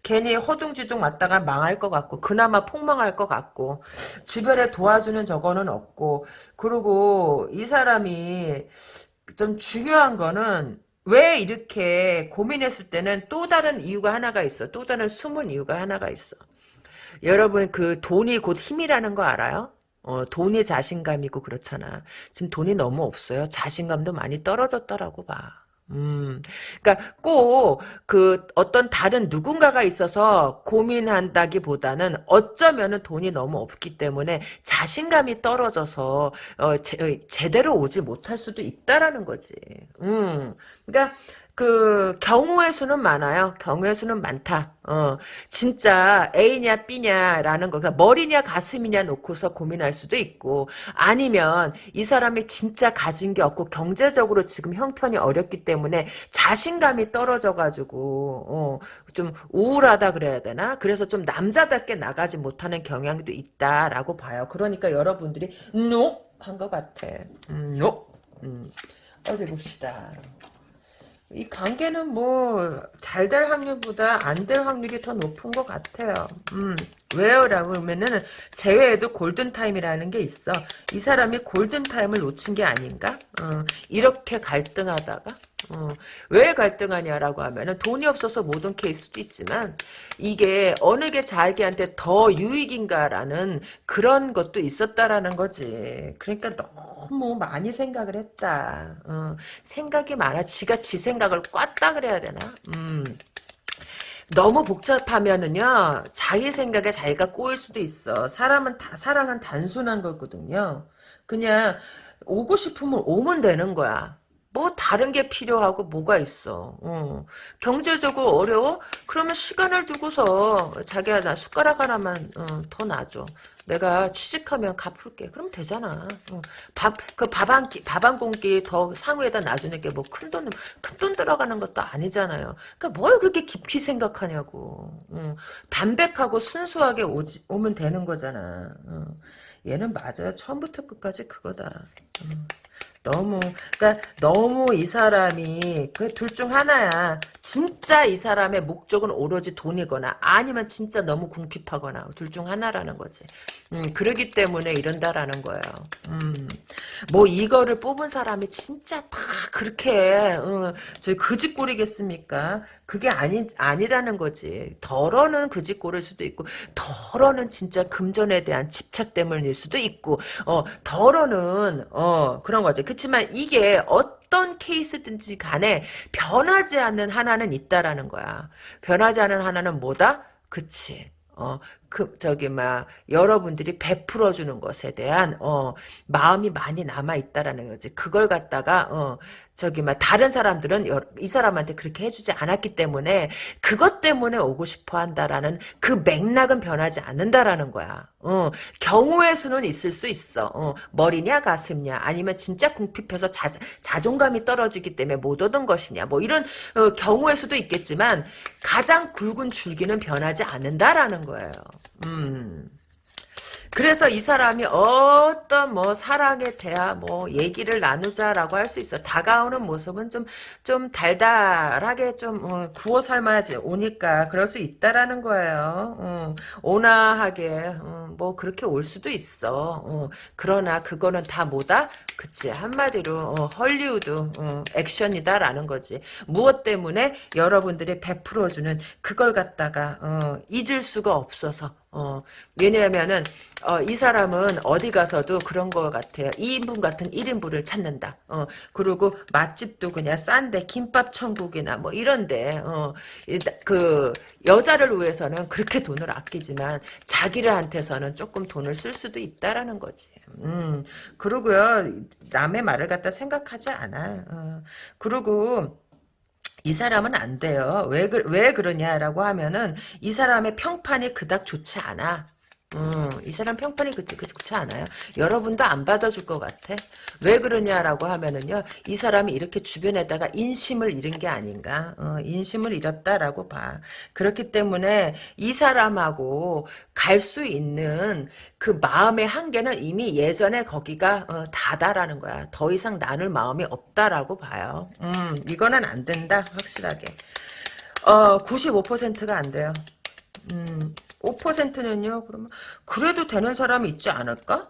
괜히 허둥지둥 맞다가 망할 것 같고, 그나마 폭망할 것 같고, 주변에 도와주는 저거는 없고, 그리고 이 사람이 좀 중요한 거는 왜 이렇게 고민했을 때는 또 다른 이유가 하나가 있어. 또 다른 숨은 이유가 하나가 있어. 여러분 그 돈이 곧 힘이라는 거 알아요? 돈이 자신감이고 그렇잖아. 지금 돈이 너무 없어요. 자신감도 많이 떨어졌다라고 봐. 그러니까 꼭 그 어떤 다른 누군가가 있어서 고민한다기보다는 어쩌면은 돈이 너무 없기 때문에 자신감이 떨어져서 제대로 오지 못할 수도 있다라는 거지. 그러니까 그 경우의 수는 많아요. 경우의 수는 많다. 진짜 A냐 B냐라는 거, 그러니까 머리냐 가슴이냐 놓고서 고민할 수도 있고, 아니면 이 사람이 진짜 가진 게 없고 경제적으로 지금 형편이 어렵기 때문에 자신감이 떨어져가지고 좀 우울하다 그래야 되나? 그래서 좀 남자답게 나가지 못하는 경향도 있다라고 봐요. 그러니까 여러분들이 no 한 것 같아. no. 어디 봅시다. 이 관계는 뭐 잘 될 확률보다 안 될 확률이 더 높은 것 같아요. 왜요라고 그러면은 제외에도 골든타임이라는 게 있어. 이 사람이 골든타임을 놓친 게 아닌가? 이렇게 갈등하다가 왜 갈등하냐라고 하면은 돈이 없어서 못 온 케이스도 있지만 이게 어느 게 자기한테 더 유익인가라는 그런 것도 있었다라는 거지. 그러니까 너무 많이 생각을 했다. 생각이 많아. 지가 지 생각을 꿨다 그래야 되나? 너무 복잡하면은요, 자기 생각에 자기가 꼬일 수도 있어. 사랑은 단순한 거거든요. 그냥, 오고 싶으면 오면 되는 거야. 뭐, 다른 게 필요하고 뭐가 있어. 경제적으로 어려워? 그러면 시간을 두고서, 자기야, 나 숟가락 하나만, 더 놔줘. 내가 취직하면 갚을게. 그럼 되잖아. 밥 한 공기 더 상위에다 놔주는 게 뭐 큰 돈 들어가는 것도 아니잖아요. 그러니까 뭘 그렇게 깊이 생각하냐고. 담백하고 순수하게 오면 되는 거잖아. 얘는 맞아요. 처음부터 끝까지 그거다. 너무 이 사람이, 그 둘 중 하나야. 진짜 이 사람의 목적은 오로지 돈이거나, 아니면 진짜 너무 궁핍하거나, 둘 중 하나라는 거지. 그러기 때문에 이런다라는 거예요. 뭐, 이거를 뽑은 사람이 진짜 다 그렇게, 저 그짓골이겠습니까? 그게 아니라는 거지. 덜어는 그짓골일 수도 있고, 덜어는 진짜 금전에 대한 집착 때문일 수도 있고, 덜어는, 그런 거지. 그렇지만 이게 어떤 케이스든지 간에 변하지 않는 하나는 있다라는 거야. 변하지 않는 하나는 뭐다? 그치. 여러분들이 베풀어주는 것에 대한, 마음이 많이 남아있다라는 거지. 그걸 갖다가, 다른 사람들은 이 사람한테 그렇게 해주지 않았기 때문에, 그것 때문에 오고 싶어 한다라는 그 맥락은 변하지 않는다라는 거야. 경우의 수는 있을 수 있어. 머리냐, 가슴냐, 아니면 진짜 궁핍해서 자존감이 떨어지기 때문에 못 얻은 것이냐, 뭐 이런, 경우의 수도 있겠지만, 가장 굵은 줄기는 변하지 않는다라는 거예요. 그래서 이 사람이 어떤 사랑에 대한 얘기를 나누자라고 할 수 있어. 다가오는 모습은 좀 달달하게 구워 삶아야지 오니까 그럴 수 있다라는 거예요. 온화하게, 그렇게 올 수도 있어. 그러나 그거는 다 뭐다? 그치. 한마디로, 헐리우드, 액션이다라는 거지. 무엇 때문에 여러분들이 베풀어주는 그걸 갖다가, 잊을 수가 없어서. 왜냐하면은, 이 사람은 어디 가서도 그런 것 같아요. 2인분 같은 1인분을 찾는다. 그리고 맛집도 그냥 싼데, 김밥 천국이나 이런데, 여자를 위해서는 그렇게 돈을 아끼지만, 자기들한테서는 조금 돈을 쓸 수도 있다라는 거지. 그러고요, 남의 말을 갖다 생각하지 않아. 그리고, 이 사람은 안 돼요. 왜 그러냐라고 하면은, 이 사람의 평판이 그닥 좋지 않아. 이 사람 평판이 그렇지 않아요. 여러분도 안 받아줄 것 같아. 왜 그러냐라고 하면은요, 이 사람이 이렇게 주변에다가 인심을 잃은 게 아닌가. 인심을 잃었다라고 봐. 그렇기 때문에 이 사람하고 갈 수 있는 그 마음의 한계는 이미 예전에 거기가 다다라는 거야. 더 이상 나눌 마음이 없다라고 봐요. 이거는 안 된다. 확실하게. 95%가 안 돼요. 5%는요, 그러면, 그래도 되는 사람이 있지 않을까?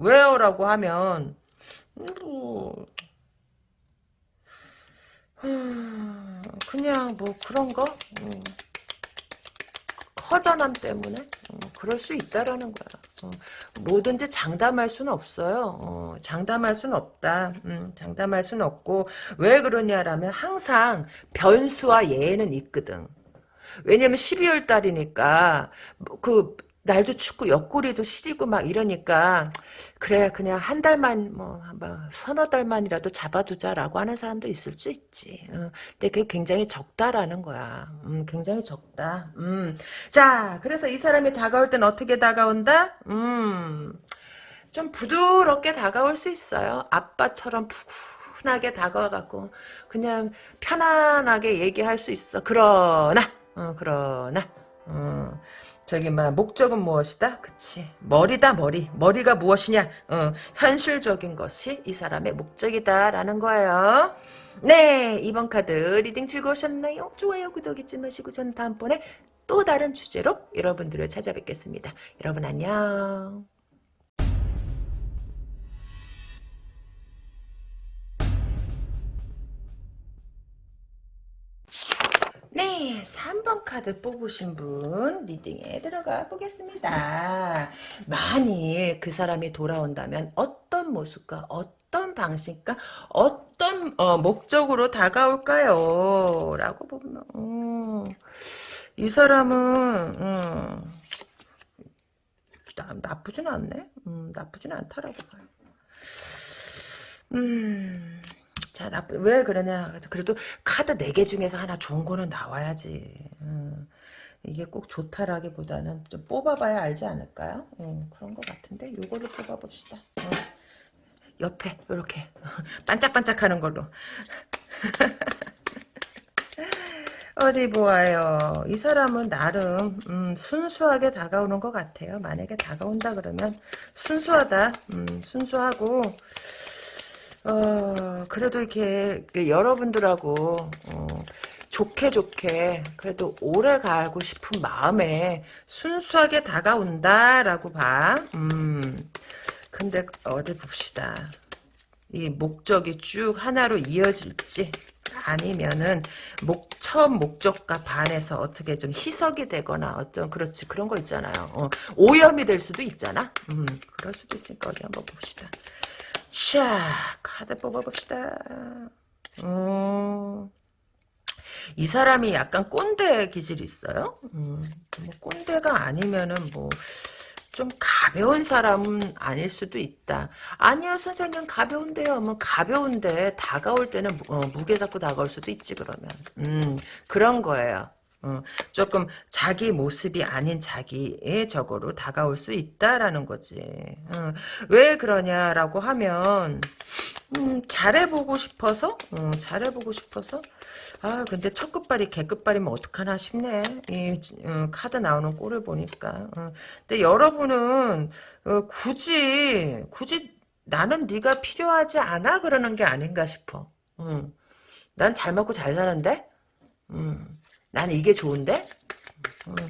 왜요? 라고 하면, 뭐, 그냥 그런 거? 허전함 때문에? 그럴 수 있다라는 거야. 뭐든지 장담할 수는 없어요. 장담할 수는 없다. 장담할 수는 없고, 왜 그러냐라면, 항상 변수와 예외는 있거든. 왜냐면 12월 달이니까 날도 춥고 옆구리도 시리고 막 이러니까 그래 그냥 한 달만 서너 달만이라도 잡아두자라고 하는 사람도 있을 수 있지. 근데 그게 굉장히 적다라는 거야. 굉장히 적다. 자, 그래서 이 사람이 다가올 땐 어떻게 다가온다? 좀 부드럽게 다가올 수 있어요. 아빠처럼 푸근하게 다가와갖고 그냥 편안하게 얘기할 수 있어. 그러나 목적은 무엇이다? 그치. 머리가 무엇이냐? 현실적인 것이 이 사람의 목적이다라는 거예요. 네, 이번 카드 리딩 즐거우셨나요? 좋아요, 구독 잊지 마시고 저는 다음번에 또 다른 주제로 여러분들을 찾아뵙겠습니다. 여러분 안녕. 네, 3번 카드 뽑으신 분 리딩에 들어가 보겠습니다. 만일 그 사람이 돌아온다면 어떤 모습과 어떤 방식과 어떤 목적으로 다가올까요? 라고 보면 이 사람은 나쁘진 않네. 나쁘진 않다라고 봐요. 자, 왜 그러냐. 그래도 카드 4개 중에서 하나 좋은 거는 나와야지. 이게 꼭 좋다라기보다는 좀 뽑아봐야 알지 않을까요? 그런 것 같은데, 요거를 뽑아봅시다. 옆에, 요렇게. 반짝반짝하는 걸로. 어디 보아요. 이 사람은 나름, 순수하게 다가오는 것 같아요. 만약에 다가온다 그러면, 순수하다. 순수하고, 그래도 이렇게 여러분들하고 좋게 그래도 오래 가고 싶은 마음에 순수하게 다가온다라고 봐. 근데 어디 봅시다. 이 목적이 쭉 하나로 이어질지 아니면은 처음 목적과 반해서 어떻게 좀 희석이 되거나 어떤 그런 거 있잖아요. 오염이 될 수도 있잖아. 그럴 수도 있으니까 어디 한번 봅시다. 자, 카드 뽑아봅시다. 음, 이 사람이 약간 꼰대 기질이 있어요. 뭐 꼰대가 아니면은 뭐 좀 가벼운 사람은 아닐 수도 있다. 아니요, 선생님 가벼운데요. 뭐 가벼운데 다가올 때는 무게 잡고 다가올 수도 있지 그러면. 그런 거예요. 조금 자기 모습이 아닌 자기의 적으로 다가올 수 있다라는 거지. 왜 그러냐라고 하면 잘해보고 싶어서? 잘해보고 싶어서? 아, 근데 첫 끝발이 개 끝발이면 어떡하나 싶네. 이, 카드 나오는 꼴을 보니까. 근데 여러분은, 굳이 나는 네가 필요하지 않아? 그러는 게 아닌가 싶어. 난 잘 먹고 잘 사는데? 난 이게 좋은데?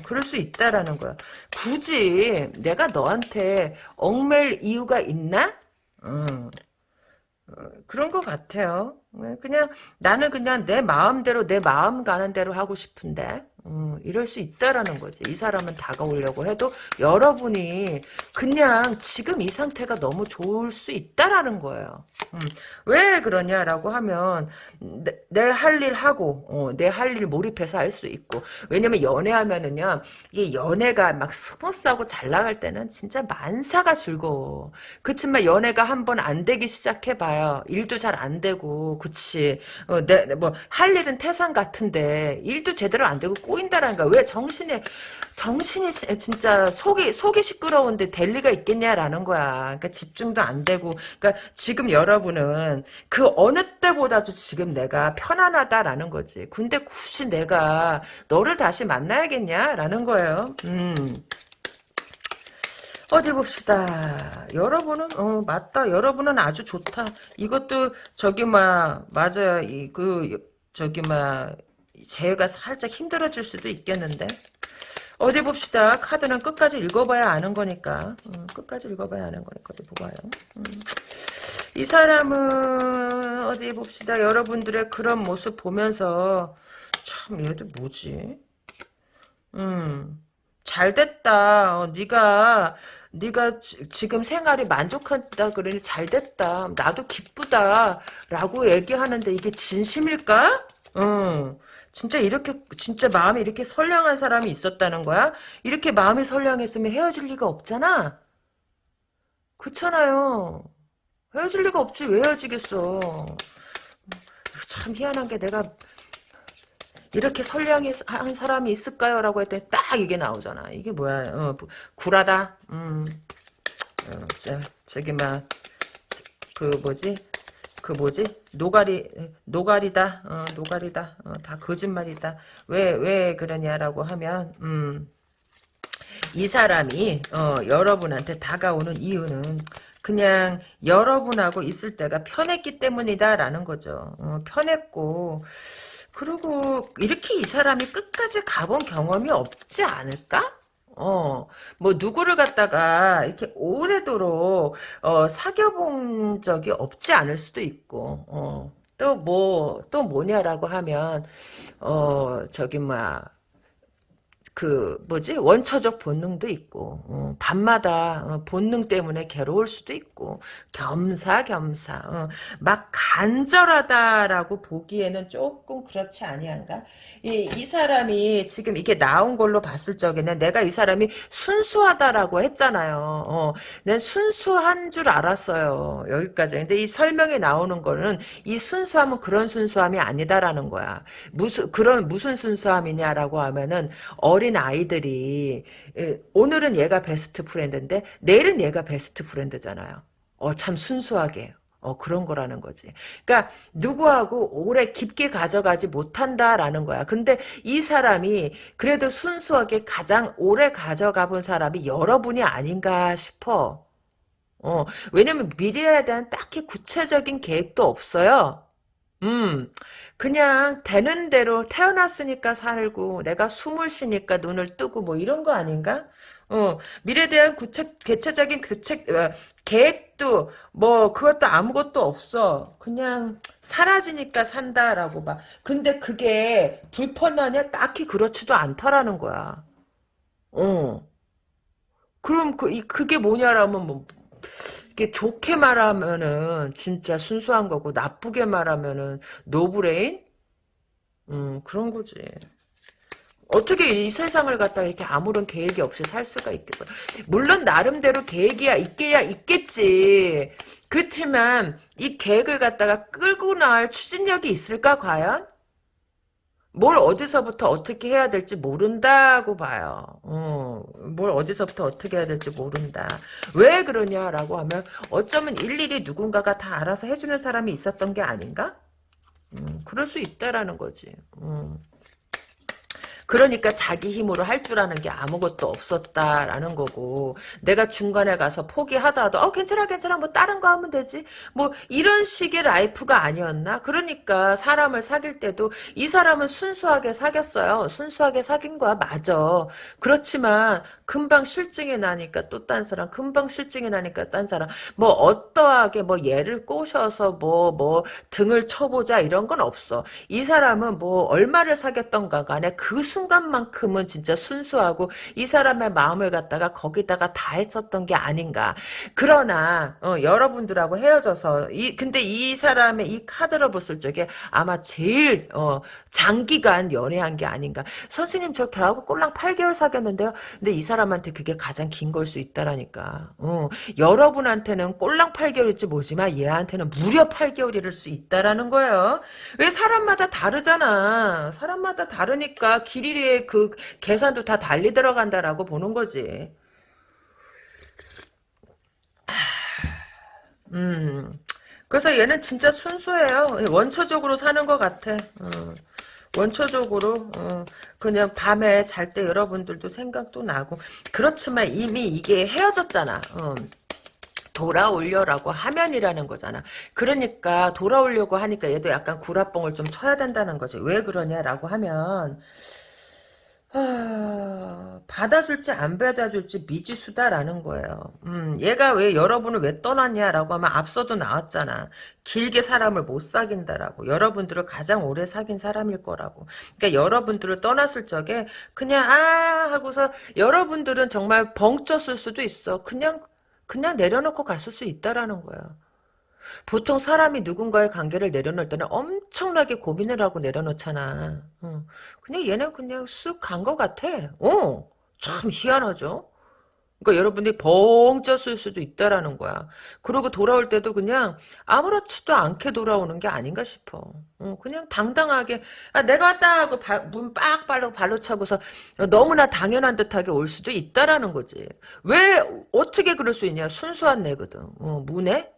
그럴 수 있다라는 거야. 굳이 내가 너한테 얽매일 이유가 있나? 그런 것 같아요. 그냥 나는 그냥 내 마음대로 내 마음 가는 대로 하고 싶은데 이럴 수 있다라는 거지. 이 사람은 다가오려고 해도 여러분이 그냥 지금 이 상태가 너무 좋을 수 있다라는 거예요. 왜 그러냐라고 하면 내 할 일 하고 내 할 일 몰입해서 할 수 있고 왜냐면 연애하면은요 이게 연애가 막 스무스하고 잘 나갈 때는 진짜 만사가 즐거워. 그렇지만 연애가 한번 안 되기 시작해봐요. 일도 잘 안 되고 그치. 뭐 할 일은 태산 같은데 일도 제대로 안 되고 꼬인다라는 거야. 왜 정신이 진짜 속이 시끄러운데 될 리가 있겠냐라는 거야. 그러니까 집중도 안 되고 그러니까 지금 여러분은 그 어느 때보다도 지금 내가 편안하다라는 거지. 근데 굳이 내가 너를 다시 만나야겠냐라는 거예요. 어디 봅시다. 여러분은 맞다. 여러분은 아주 좋다. 이것도 맞아요. 제가 살짝 힘들어질 수도 있겠는데. 어디 봅시다. 카드는 끝까지 읽어봐야 아는 거니까. 끝까지 읽어봐야 아는 거니까 어디 보봐요. 이 사람은 어디 봅시다. 여러분들의 그런 모습 보면서 참 얘도 뭐지? 잘 됐다. 네가 지금 생활이 만족한다 그러니 잘 됐다. 나도 기쁘다라고 얘기하는데 이게 진심일까? 진짜 진짜 마음이 이렇게 선량한 사람이 있었다는 거야? 이렇게 마음이 선량했으면 헤어질 리가 없잖아? 그렇잖아요. 헤어질 리가 없지. 왜 헤어지겠어. 참 희한한 게 내가 이렇게 선량한 사람이 있을까요? 라고 했더니 딱 이게 나오잖아. 이게 뭐야. 굴하다. 저기 막, 그 뭐지? 그 뭐지? 노가리다. 노가리다. 다 거짓말이다. 왜 그러냐라고 하면, 이 사람이, 여러분한테 다가오는 이유는 그냥 여러분하고 있을 때가 편했기 때문이다라는 거죠. 편했고, 그리고 이렇게 이 사람이 끝까지 가본 경험이 없지 않을까? 뭐 누구를 갖다가 이렇게 오래도록 사귀어본 적이 없지 않을 수도 있고, 또 뭐냐라고 하면 저기 뭐야 그 뭐지 원초적 본능도 있고 밤마다 본능 때문에 괴로울 수도 있고 겸사겸사 막 간절하다라고 보기에는 조금 그렇지 아니한가 이 사람이 지금 이게 나온 걸로 봤을 적에는 내가 이 사람이 순수하다라고 했잖아요. 난 순수한 줄 알았어요. 여기까지. 근데 이 설명이 나오는 거는 이 순수함은 그런 순수함이 아니다라는 거야. 무슨 순수함이냐라고 하면은 어린 아이들이 오늘은 얘가 베스트 프렌드인데 내일은 얘가 베스트 프렌드잖아요. 참 순수하게. 그런 거라는 거지. 그러니까 누구하고 오래 깊게 가져가지 못한다라는 거야. 근데 이 사람이 그래도 순수하게 가장 오래 가져가 본 사람이 여러분이 아닌가 싶어. 왜냐면 미래에 대한 딱히 구체적인 계획도 없어요. 그냥 되는 대로 태어났으니까 살고 내가 숨을 쉬니까 눈을 뜨고 뭐 이런 거 아닌가? 미래에 대한 구체적인 계획도 뭐 그것도 아무것도 없어. 그냥 사라지니까 산다라고 봐. 근데 그게 불편하냐? 딱히 그렇지도 않다라는 거야. 어. 그럼 그게 뭐냐라면 뭐 이게 좋게 말하면은 진짜 순수한 거고 나쁘게 말하면은 노브레인? 그런 거지. 어떻게 이 세상을 갖다가 이렇게 아무런 계획이 없이 살 수가 있겠어. 물론 나름대로 계획이야 있겠지. 그렇지만 이 계획을 갖다가 끌고 나갈 추진력이 있을까 과연? 뭘 어디서부터 어떻게 해야 될지 모른다고 봐요. 뭘 어디서부터 어떻게 해야 될지 모른다. 왜 그러냐라고 하면 어쩌면 일일이 누군가가 다 알아서 해주는 사람이 있었던 게 아닌가? 그럴 수 있다라는 거지. 그러니까 자기 힘으로 할 줄 아는 게 아무것도 없었다라는 거고 내가 중간에 가서 포기하다도 괜찮아 괜찮아 뭐 다른 거 하면 되지 뭐 이런 식의 라이프가 아니었나. 그러니까 사람을 사귈 때도 이 사람은 순수하게 사귀었어요. 순수하게 사귄 거야 맞아. 그렇지만 금방 실증이 나니까 또 딴 사람 금방 실증이 나니까 딴 사람 뭐 어떠하게 뭐 얘를 꼬셔서 뭐 등을 쳐보자 이런 건 없어. 이 사람은 뭐 얼마를 사귀었던가 간에 그 순간만큼은 진짜 순수하고 이 사람의 마음을 갖다가 거기다가 다 했었던 게 아닌가. 그러나 여러분들하고 헤어져서 근데 이 사람의 이 카드를 봤을 적에 아마 제일 장기간 연애한 게 아닌가. 선생님 저 걔하고 꼴랑 8개월 사귀었는데요. 근데 이 사람한테 그게 가장 긴 걸 수 있다라니까. 여러분한테는 꼴랑 8개월일지 모르지만 얘한테는 무려 8개월일 수 있다라는 거예요. 왜 사람마다 다르잖아. 사람마다 다르니까 길이의 그 계산도 다 달리 들어간다라고 보는 거지. 음. 그래서 얘는 진짜 순수해요. 원초적으로 사는 것 같아. 원초적으로 그냥 밤에 잘 때 여러분들도 생각도 나고 그렇지만 이미 이게 헤어졌잖아. 돌아오려라고 하면이라는 거잖아. 그러니까 돌아오려고 하니까 얘도 약간 구라뽕을 좀 쳐야 된다는 거지. 왜 그러냐라고 하면 받아줄지 안 받아줄지 미지수다라는 거예요. 얘가 왜 여러분을 왜 떠났냐라고 하면 앞서도 나왔잖아. 길게 사람을 못 사귄다라고. 여러분들을 가장 오래 사귄 사람일 거라고. 그러니까 여러분들을 떠났을 적에 그냥 하고서 여러분들은 정말 벙 쪘을 수도 있어. 그냥 내려놓고 갔을 수 있다라는 거야. 보통 사람이 누군가의 관계를 내려놓을 때는 엄청나게 고민을 하고 내려놓잖아. 그냥 얘는 그냥 쓱 간 것 같아. 참 희한하죠? 그러니까 여러분들이 벙 쪘을 수도 있다라는 거야. 그러고 돌아올 때도 그냥 아무렇지도 않게 돌아오는 게 아닌가 싶어. 그냥 당당하게 내가 왔다 하고 문 빡 발로 차고서 너무나 당연한 듯하게 올 수도 있다라는 거지. 왜 어떻게 그럴 수 있냐? 순수한 내거든. 문에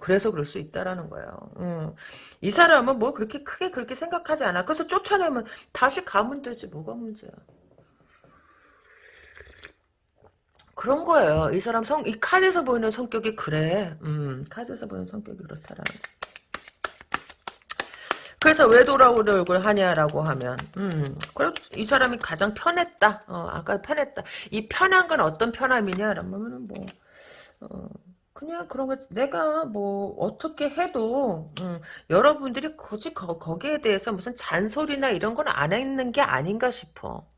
그래서 그럴 수 있다라는 거예요. 이 사람은 뭐 그렇게 크게 그렇게 생각하지 않아. 그래서 쫓아내면 다시 가면 되지. 뭐가 문제야. 그런 거예요. 이 사람 이 카드에서 보이는 성격이 그래. 카드에서 보이는 성격이 그렇다라는 거. 그래서 왜 돌아오려고 하냐라고 하면, 그래도 이 사람이 가장 편했다. 아까 편했다. 이 편한 건 어떤 편함이냐라면은 뭐, 그냥 그런 거지. 내가 뭐 어떻게 해도 여러분들이 굳이 거기에 대해서 무슨 잔소리나 이런 건 안 했는 게 아닌가 싶어.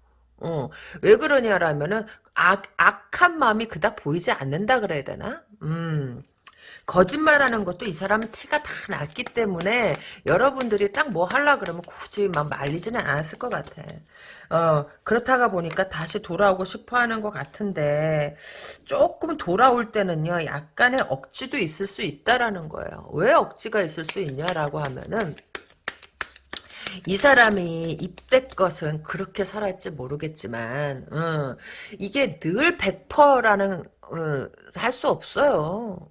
왜 그러냐라면은 악한 마음이 그닥 보이지 않는다 그래야 되나? 거짓말하는 것도 이 사람은 티가 다 났기 때문에 여러분들이 딱 뭐 하려 그러면 굳이 막 말리지는 않았을 것 같아. 그렇다가 보니까 다시 돌아오고 싶어 하는 것 같은데 조금 돌아올 때는요 약간의 억지도 있을 수 있다라는 거예요. 왜 억지가 있을 수 있냐라고 하면은 이 사람이 입대 것은 그렇게 살았지 모르겠지만 이게 늘 100%라는 할 수 없어요.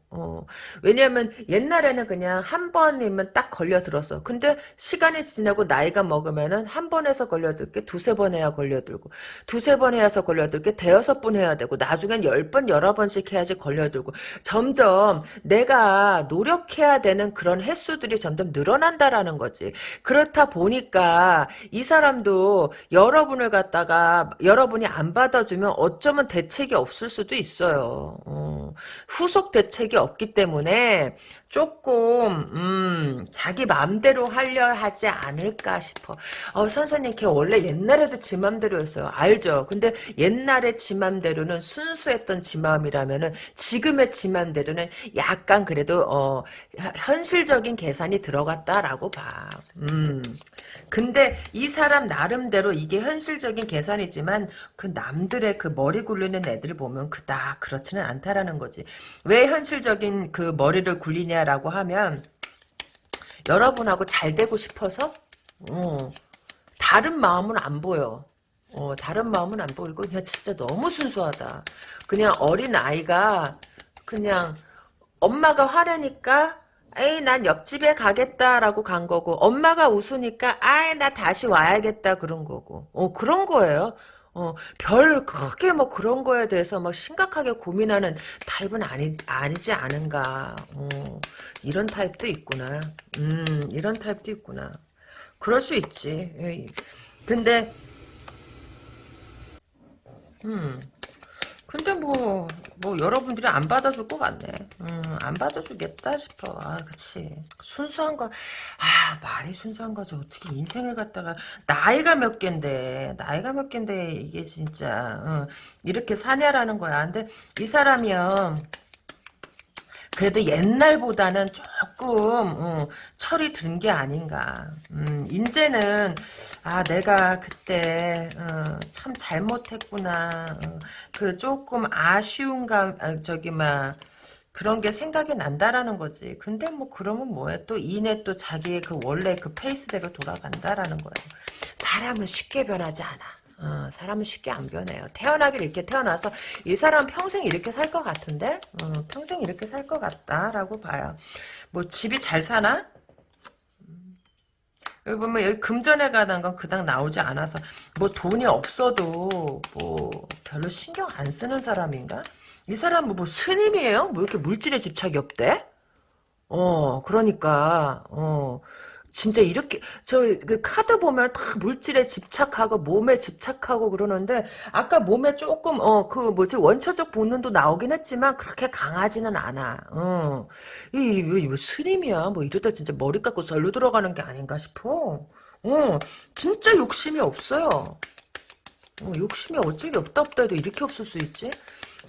왜냐하면 옛날에는 그냥 한 번이면 딱 걸려들었어. 근데 시간이 지나고 나이가 먹으면은 한 번에서 걸려들게 두세 번 해야 걸려들고 두세 번 해야서 걸려들게 대여섯 번 해야 되고 나중엔 10번 11번씩 해야지 걸려들고 점점 내가 노력해야 되는 그런 횟수들이 점점 늘어난다라는 거지. 그렇다 보니까 이 사람도 여러분을 갖다가 여러분이 안 받아주면 어쩌면 대책이 없을 수도 있어요. 후속 대책이 없기 때문에 조금 자기 맘대로 하려 하지 않을까 싶어. 선생님 걔 원래 옛날에도 지 맘대로였어요. 알죠? 근데 옛날에 지 맘대로는 순수했던 지 마음이라면은 지금의 지 맘대로는 약간 그래도 현실적인 계산이 들어갔다라고 봐. 근데 이 사람 나름대로 이게 현실적인 계산이지만 그 남들의 그 머리 굴리는 애들 보면 그닥 그렇지는 않다라는 거지. 왜 현실적인 그 머리를 굴리냐라고 하면 여러분하고 잘 되고 싶어서 다른 마음은 안 보여. 다른 마음은 안 보이고 그냥 진짜 너무 순수하다. 그냥 어린 아이가 그냥 엄마가 화내니까 에이 난 옆집에 가겠다라고 간 거고 엄마가 웃으니까 아이 나 다시 와야겠다 그런 거고 그런 거예요. 별 크게 뭐 그런 거에 대해서 막 심각하게 고민하는 타입은 아니지 않은가. 이런 타입도 있구나. 이런 타입도 있구나. 그럴 수 있지. 에이. 근데 음 근데 여러분들이 안 받아줄 것 같네. 안 받아주겠다 싶어. 아, 그치. 순수한 거, 말이 순수한 거죠. 어떻게 인생을 갖다가, 나이가 몇 갠데, 이게 진짜, 이렇게 사냐라는 거야. 근데 이 사람이요. 그래도 옛날보다는 조금 철이 든 게 아닌가. 이제는 내가 그때 참 잘못했구나. 그 조금 아쉬운 감 저기 막 그런 게 생각이 난다라는 거지. 근데 뭐 그러면 뭐해? 또 이내 또 자기의 그 원래 그 페이스대로 돌아간다라는 거예요. 사람은 쉽게 변하지 않아. 사람은 쉽게 안 변해요. 태어나길 이렇게 태어나서 이 사람 평생 이렇게 살 것 같은데? 평생 이렇게 살 것 같다라고 봐요. 뭐 집이 잘 사나? 여기 보면 여기 금전에 관한 건 그닥 나오지 않아서 뭐 돈이 없어도 뭐 별로 신경 안 쓰는 사람인가? 이 사람은 뭐 스님이에요? 뭐 이렇게 물질에 집착이 없대? 그러니까, 진짜 이렇게, 그 카드 보면 다 물질에 집착하고, 몸에 집착하고 그러는데, 아까 몸에 조금, 원초적 본능도 나오긴 했지만, 그렇게 강하지는 않아, 뭐 스님이야. 뭐 이러다 진짜 머리 깎고 절로 들어가는 게 아닌가 싶어. 진짜 욕심이 없어요. 욕심이 어쩔 게 없다 해도 이렇게 없을 수 있지?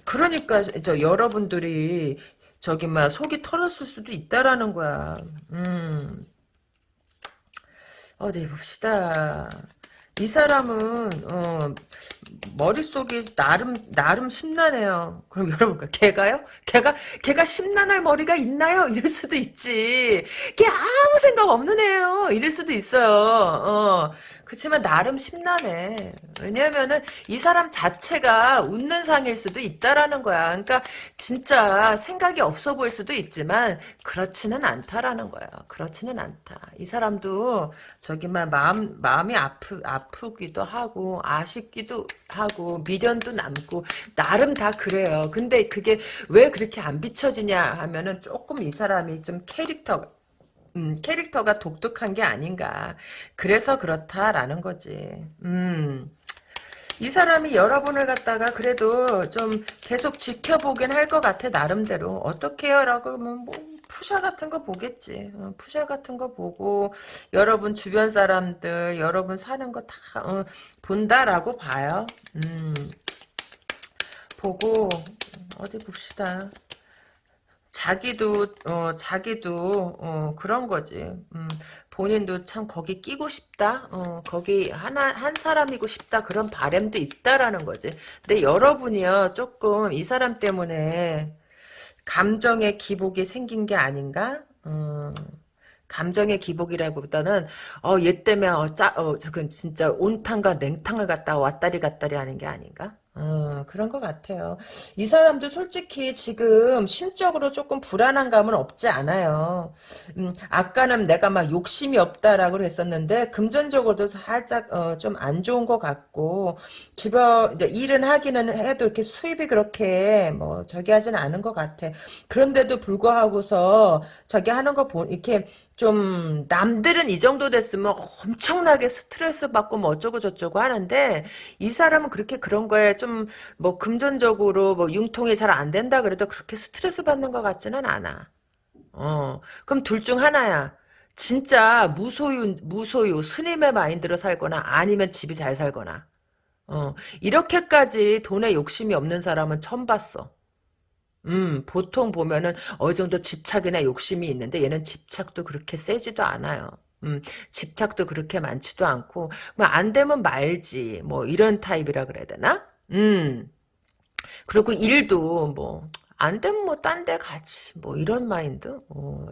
그러니까 여러분들이 저기 막 속이 털었을 수도 있다라는 거야. 어디 봅시다. 이 사람은 머릿속이 나름 심란해요. 그럼 여러분 걔가요? 걔가 심란할 머리가 있나요? 이럴 수도 있지. 걔 아무 생각 없는 애예요. 이럴 수도 있어요. 그렇지만 나름 심란해. 왜냐면은 이 사람 자체가 웃는 상일 수도 있다라는 거야. 그러니까 진짜 생각이 없어 보일 수도 있지만 그렇지는 않다라는 거야. 그렇지는 않다. 이 사람도 저기만 마음이 아프기도 하고 아쉽기도 하고 미련도 남고 나름 다 그래요. 근데 그게 왜 그렇게 안 비춰지냐 하면은 조금 이 사람이 좀 캐릭터가 독특한 게 아닌가. 그래서 그렇다라는 거지. 이 사람이 여러분을 갖다가 그래도 좀 계속 지켜보긴 할 것 같아, 나름대로. 어떻게요? 라고 하면 뭐, 푸샤 같은 거 보겠지. 푸샤 같은 거 보고, 여러분 주변 사람들, 여러분 사는 거 다, 본다라고 봐요. 보고, 어디 봅시다. 자기도 그런 거지. 본인도 참 거기 끼고 싶다. 거기 한 사람이고 싶다. 그런 바램도 있다라는 거지. 근데 여러분이요, 조금 이 사람 때문에 감정의 기복이 생긴 게 아닌가? 감정의 기복이라기보다는 얘 때문에 저건 진짜 온탕과 냉탕을 갖다 왔다리 갔다리 하는 게 아닌가? 그런 것 같아요. 이 사람도 솔직히 지금 심적으로 조금 불안한 감은 없지 않아요. 아까는 내가 막 욕심이 없다라고 했었는데 금전적으로도 살짝 좀 안 좋은 것 같고 주변 이제 일은 하기는 해도 이렇게 수입이 그렇게 뭐 저기 하지는 않은 것 같아. 그런데도 불구하고서 저기 하는 거 이렇게 좀 남들은 이 정도 됐으면 엄청나게 스트레스 받고 뭐 어쩌고 저쩌고 하는데 이 사람은 그렇게 그런 거에 좀 뭐 금전적으로 뭐 융통이 잘 안 된다 그래도 그렇게 스트레스 받는 것 같지는 않아. 그럼 둘 중 하나야. 진짜 무소유 스님의 마인드로 살거나 아니면 집이 잘 살거나. 이렇게까지 돈에 욕심이 없는 사람은 처음 봤어. 보통 보면은 어느 정도 집착이나 욕심이 있는데 얘는 집착도 그렇게 세지도 않아요. 집착도 그렇게 많지도 않고, 뭐 안 되면 말지, 뭐 이런 타입이라 그래야 되나? 그리고 일도 뭐, 안 되면 뭐 딴 데 가지. 뭐 이런 마인드?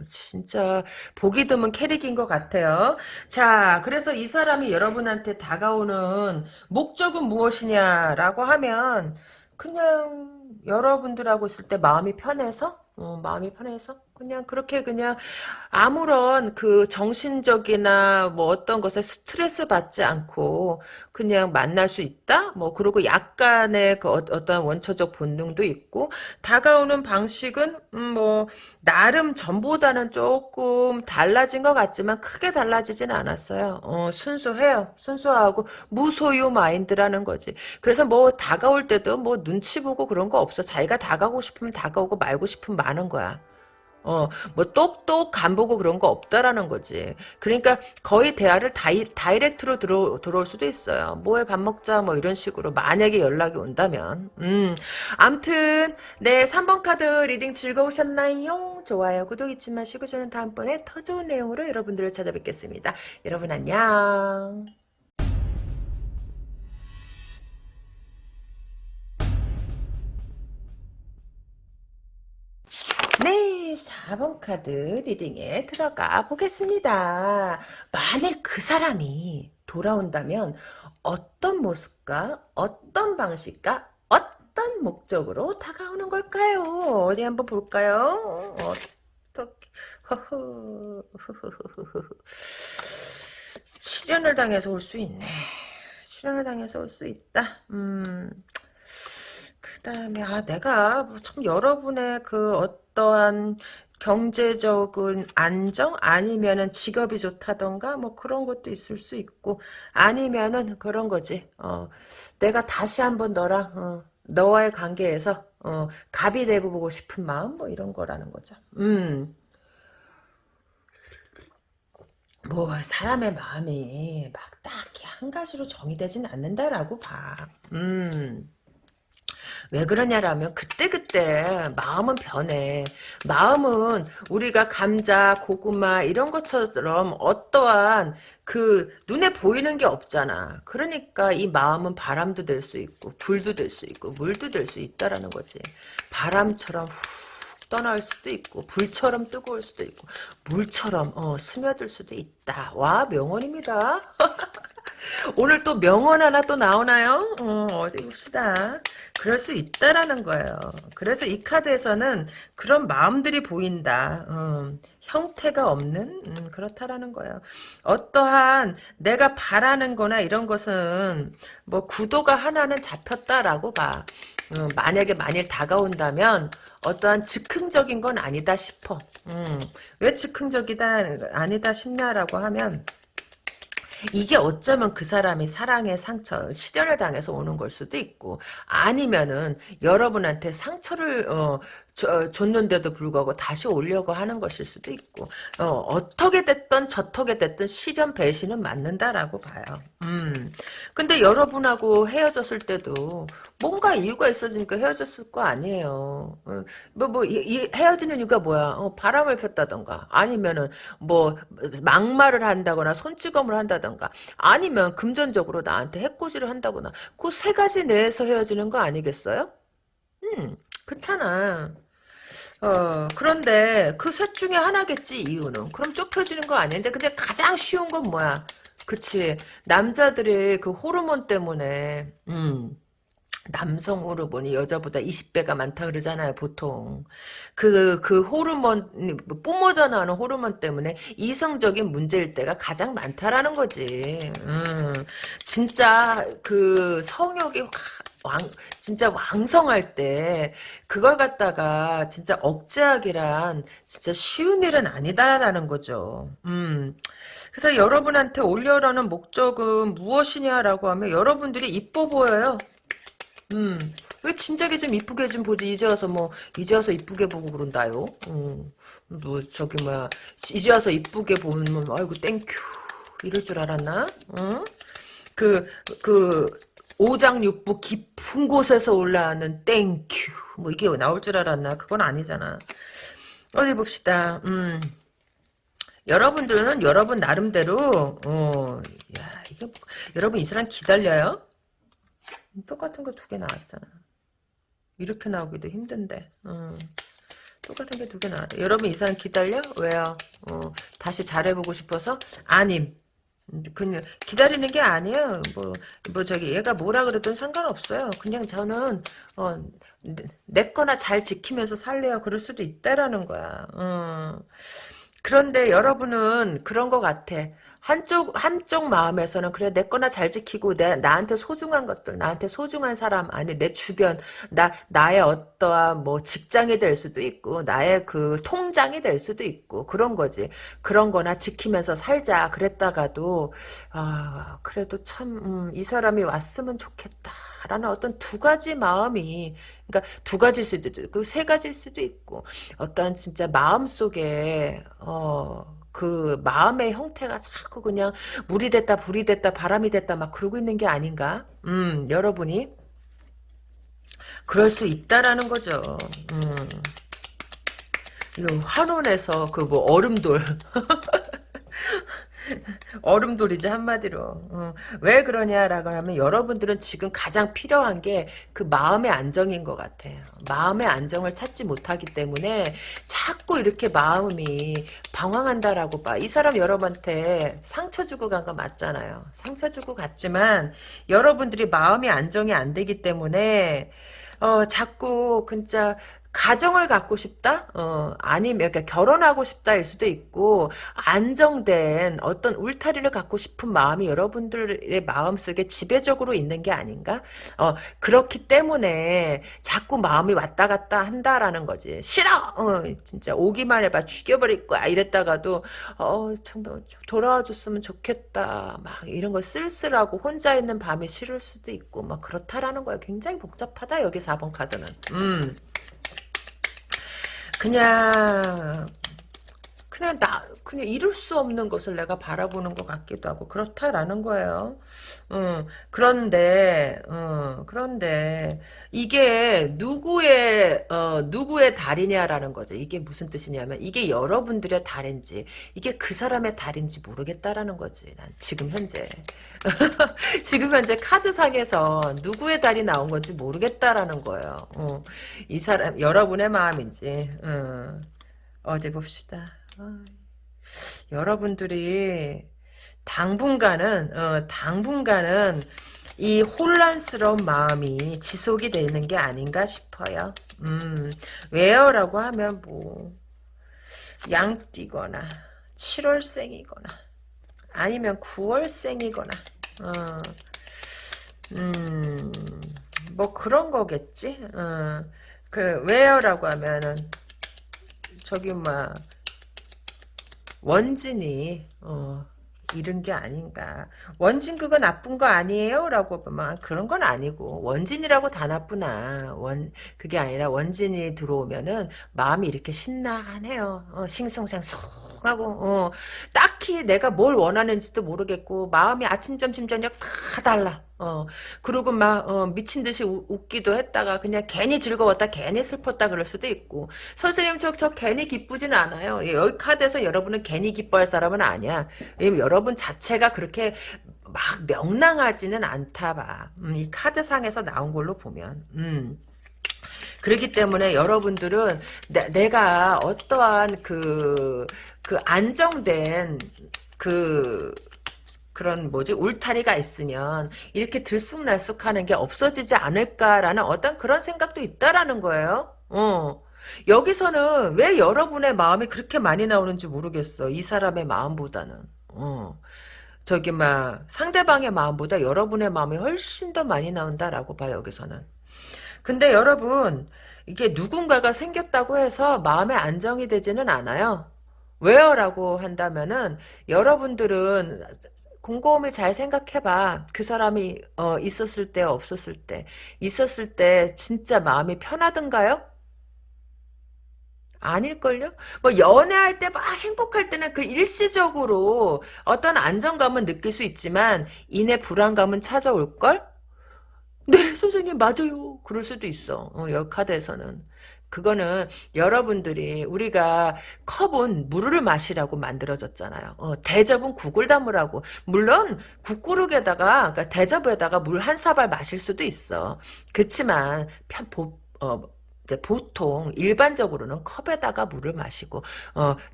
진짜 보기 드문 캐릭인 것 같아요. 자, 그래서 이 사람이 여러분한테 다가오는 목적은 무엇이냐라고 하면 그냥 여러분들하고 있을 때 마음이 편해서 그냥 그렇게 그냥 아무런 그 정신적이나 뭐 어떤 것에 스트레스 받지 않고 그냥 만날 수 있다? 뭐, 그리고 약간의 그 어떤 원초적 본능도 있고, 다가오는 방식은, 뭐, 나름 전보다는 조금 달라진 것 같지만 크게 달라지진 않았어요. 순수해요. 순수하고 무소유 마인드라는 거지. 그래서 뭐, 다가올 때도 뭐, 눈치 보고 그런 거 없어. 자기가 다가오고 싶으면 다가오고 말고 싶으면 마는 거야. 뭐 똑똑 간보고 그런 거 없다라는 거지. 그러니까 거의 대화를 다이렉트로 들어올 수도 있어요. 뭐해 밥 먹자 뭐 이런 식으로 만약에 연락이 온다면. 암튼 네 3번 카드 리딩 즐거우셨나요? 좋아요 구독 잊지 마시고 저는 다음번에 더 좋은 내용으로 여러분들을 찾아뵙겠습니다. 여러분 안녕. 네, 4번 카드 리딩에 들어가 보겠습니다. 만일 그 사람이 돌아온다면 어떤 모습과 어떤 방식과 어떤 목적으로 다가오는 걸까요? 어디 한번 볼까요? 어떻게, 허허, 실현을 당해서 올 수 있네. 실현을 당해서 올 수 있다. 그 다음에, 내가 뭐참 여러분의 그 어떠한 경제적인 안정? 아니면은 직업이 좋다던가? 뭐 그런 것도 있을 수 있고, 아니면은 그런 거지. 내가 다시 한번 너와의 관계에서, 갑이 돼보고 싶은 마음? 뭐 이런 거라는 거죠. 뭐, 사람의 마음이 막 딱히 한 가지로 정의되진 않는다라고 봐. 왜 그러냐라면 그때그때 마음은 변해. 마음은 우리가 감자, 고구마 이런 것처럼 어떠한 그 눈에 보이는 게 없잖아. 그러니까 이 마음은 바람도 될 수 있고 불도 될 수 있고 물도 될 수 있다라는 거지. 바람처럼 훅 떠날 수도 있고 불처럼 뜨거울 수도 있고 물처럼 스며들 수도 있다. 와 명언입니다. 오늘 또 명언 하나 또 나오나요? 어디 봅시다. 그럴 수 있다라는 거예요. 그래서 이 카드에서는 그런 마음들이 보인다. 형태가 없는 그렇다라는 거예요. 어떠한 내가 바라는 거나 이런 것은 뭐 구도가 하나는 잡혔다라고 봐. 만일 다가온다면 어떠한 즉흥적인 건 아니다 싶어. 왜 즉흥적이다 아니다 싶냐라고 하면 이게 어쩌면 그 사람이 사랑의 상처, 실연을 당해서 오는 걸 수도 있고, 아니면은 여러분한테 상처를 줬는데도 불구하고 다시 오려고 하는 것일 수도 있고, 어떻게 됐든 저떻게 됐든 실연 배신은 맞는다라고 봐요. 근데 여러분하고 헤어졌을 때도 뭔가 이유가 있어지니까 헤어졌을 거 아니에요. 헤어지는 이유가 뭐야? 바람을 폈다던가, 아니면은 뭐 막말을 한다거나 손찌검을 한다던가, 아니면 금전적으로 나한테 해코지를 한다거나, 그 세 가지 내에서 헤어지는 거 아니겠어요? 그렇잖아. 그런데 그 셋 중에 하나겠지, 이유는. 그럼 좁혀지는 거 아닌데, 근데 가장 쉬운 건 뭐야? 그치. 남자들의 그 호르몬 때문에, 남성 호르몬이 여자보다 20배가 많다 그러잖아요, 보통. 그 호르몬, 뿜어져 나오는 호르몬 때문에 이성적인 문제일 때가 가장 많다라는 거지. 진짜 그 성욕이 진짜 왕성할 때, 그걸 갖다가 진짜 억제하기란 진짜 쉬운 일은 아니다라는 거죠. 그래서 여러분한테 올려라는 목적은 무엇이냐라고 하면 여러분들이 이뻐 보여요. 왜 진작에 좀 이쁘게 좀 보지. 이제 와서 이쁘게 보고 그런다요. 뭐, 저기, 뭐야. 이제 와서 이쁘게 보면, 아이고, 땡큐. 이럴 줄 알았나? 응? 그, 그, 오장육부 깊은 곳에서 올라오는 땡큐. 뭐, 이게 나올 줄 알았나? 그건 아니잖아. 어디 봅시다. 여러분들은 여러분 나름대로, 이게, 여러분 이 사람 기다려요? 똑같은 거 두 개 나왔잖아. 이렇게 나오기도 힘든데. 똑같은 게 두 개 나왔다. 여러분 이 사람 기다려? 왜요? 다시 잘해보고 싶어서? 아님. 그냥 기다리는 게 아니에요. 저기 얘가 뭐라 그래도 상관없어요. 그냥 저는 내 거나 잘 지키면서 살래요. 그럴 수도 있다라는 거야. 그런데 여러분은 그런 것 같아. 한쪽 마음에서는, 그래, 내 거나 잘 지키고, 나한테 소중한 것들, 나한테 소중한 사람, 아니, 내 주변, 나의 어떠한, 뭐, 직장이 될 수도 있고, 나의 그 통장이 될 수도 있고, 그런 거지. 그런 거나 지키면서 살자. 그랬다가도, 그래도 참, 이 사람이 왔으면 좋겠다. 라는 어떤 두 가지 마음이, 그러니까 두 가지일 수도 있고, 세 가지일 수도 있고, 어떤 진짜 마음 속에, 그 마음의 형태가 자꾸 그냥 물이 됐다 불이 됐다 바람이 됐다 막 그러고 있는 게 아닌가? 여러분이 그럴 수 있다라는 거죠. 이거 환혼해서 그 뭐 얼음돌 얼음돌이지 한마디로. 왜 그러냐라고 하면 여러분들은 지금 가장 필요한 게 그 마음의 안정인 것 같아요. 마음의 안정을 찾지 못하기 때문에 자꾸 이렇게 마음이 방황한다라고 봐. 이 사람 여러분한테 상처 주고 간 거 맞잖아요. 상처 주고 갔지만 여러분들이 마음이 안정이 안 되기 때문에 자꾸 진짜 가정을 갖고 싶다? 아니면 그러니까 결혼하고 싶다일 수도 있고 안정된 어떤 울타리를 갖고 싶은 마음이 여러분들의 마음속에 지배적으로 있는 게 아닌가? 그렇기 때문에 자꾸 마음이 왔다 갔다 한다라는 거지. 싫어! 진짜 오기만 해봐 죽여버릴 거야 이랬다가도 정말 돌아와 줬으면 좋겠다. 막 이런 거 쓸쓸하고 혼자 있는 밤이 싫을 수도 있고 막 그렇다라는 거야. 굉장히 복잡하다 여기 4번 카드는. 그냥 이룰 수 없는 것을 내가 바라보는 것 같기도 하고 그렇다라는 거예요. 그런데 이게 누구의 달이냐라는 거죠. 이게 무슨 뜻이냐면 이게 여러분들의 달인지 이게 그 사람의 달인지 모르겠다라는 거지. 난 지금 현재 지금 현재 카드상에서 누구의 달이 나온 건지 모르겠다라는 거예요. 이 사람 여러분의 마음인지. 어디 봅시다. 여러분들이 당분간은 이 혼란스러운 마음이 지속이 되는 게 아닌가 싶어요. 왜요라고 하면 뭐 양띠거나 7월생이거나 아니면 9월생이거나 뭐 그런 거겠지. 왜요라고 하면은 저기 막 원진이 이런 게 아닌가. 원진 그거 나쁜 거 아니에요? 라고 막 그런 건 아니고 원진이라고 다 나쁘나. 그게 아니라 원진이 들어오면은 마음이 이렇게 신나해요. 싱숭생숭하고 딱히 내가 뭘 원하는지도 모르겠고 마음이 아침 점심 저녁 다 달라. 그리고 막 미친 듯이 웃기도 했다가 그냥 괜히 즐거웠다 괜히 슬펐다 그럴 수도 있고 선생님 저 괜히 기쁘진 않아요. 여기 카드에서 여러분은 괜히 기뻐할 사람은 아니야. 왜냐면 여러분 자체가 그렇게 막 명랑하지는 않다 봐. 이 카드상에서 나온 걸로 보면 그렇기 때문에 여러분들은 내가 어떠한 그 안정된 그런 울타리가 있으면 이렇게 들쑥날쑥하는 게 없어지지 않을까라는 어떤 그런 생각도 있다라는 거예요. 여기서는 왜 여러분의 마음이 그렇게 많이 나오는지 모르겠어. 이 사람의 마음보다는. 저기 막 상대방의 마음보다 여러분의 마음이 훨씬 더 많이 나온다라고 봐요, 여기서는. 근데 여러분, 이게 누군가가 생겼다고 해서 마음의 안정이 되지는 않아요. 왜요? 라고 한다면은 여러분들은 곰곰이 잘 생각해봐. 그 사람이 있었을 때 없었을 때 있었을 때 진짜 마음이 편하던가요? 아닐걸요? 뭐 연애할 때 막 행복할 때는 그 일시적으로 어떤 안정감은 느낄 수 있지만 이내 불안감은 찾아올걸? 네, 선생님, 맞아요. 그럴 수도 있어. 카드에서는. 그거는 여러분들이 우리가 컵은 물을 마시라고 만들어졌잖아요. 대접은 국을 담으라고. 물론 국그릇에다가 그러니까 대접에다가 물 한 사발 마실 수도 있어. 그렇지만 이제 보통 일반적으로는 컵에다가 물을 마시고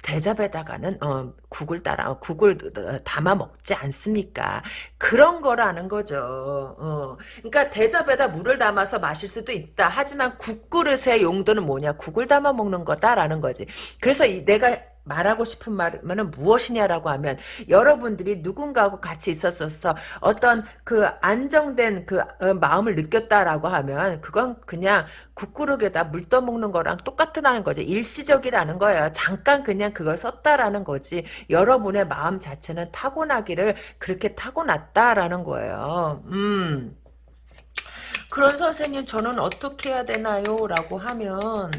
대접에다가는 국을 담아 먹지 않습니까? 그런 거라는 거죠. 그러니까 대접에다 물을 담아서 마실 수도 있다. 하지만 국그릇의 용도는 뭐냐? 국을 담아 먹는 거다라는 거지. 그래서 내가 말하고 싶은 말은 무엇이냐라고 하면 여러분들이 누군가하고 같이 있었어서 어떤 그 안정된 그 마음을 느꼈다라고 하면 그건 그냥 국그릇에다 물 떠먹는 거랑 똑같다는 거지. 일시적이라는 거예요. 잠깐 그냥 그걸 썼다라는 거지. 여러분의 마음 자체는 타고나기를 그렇게 타고났다라는 거예요. 그런 선생님 저는 어떻게 해야 되나요? 라고 하면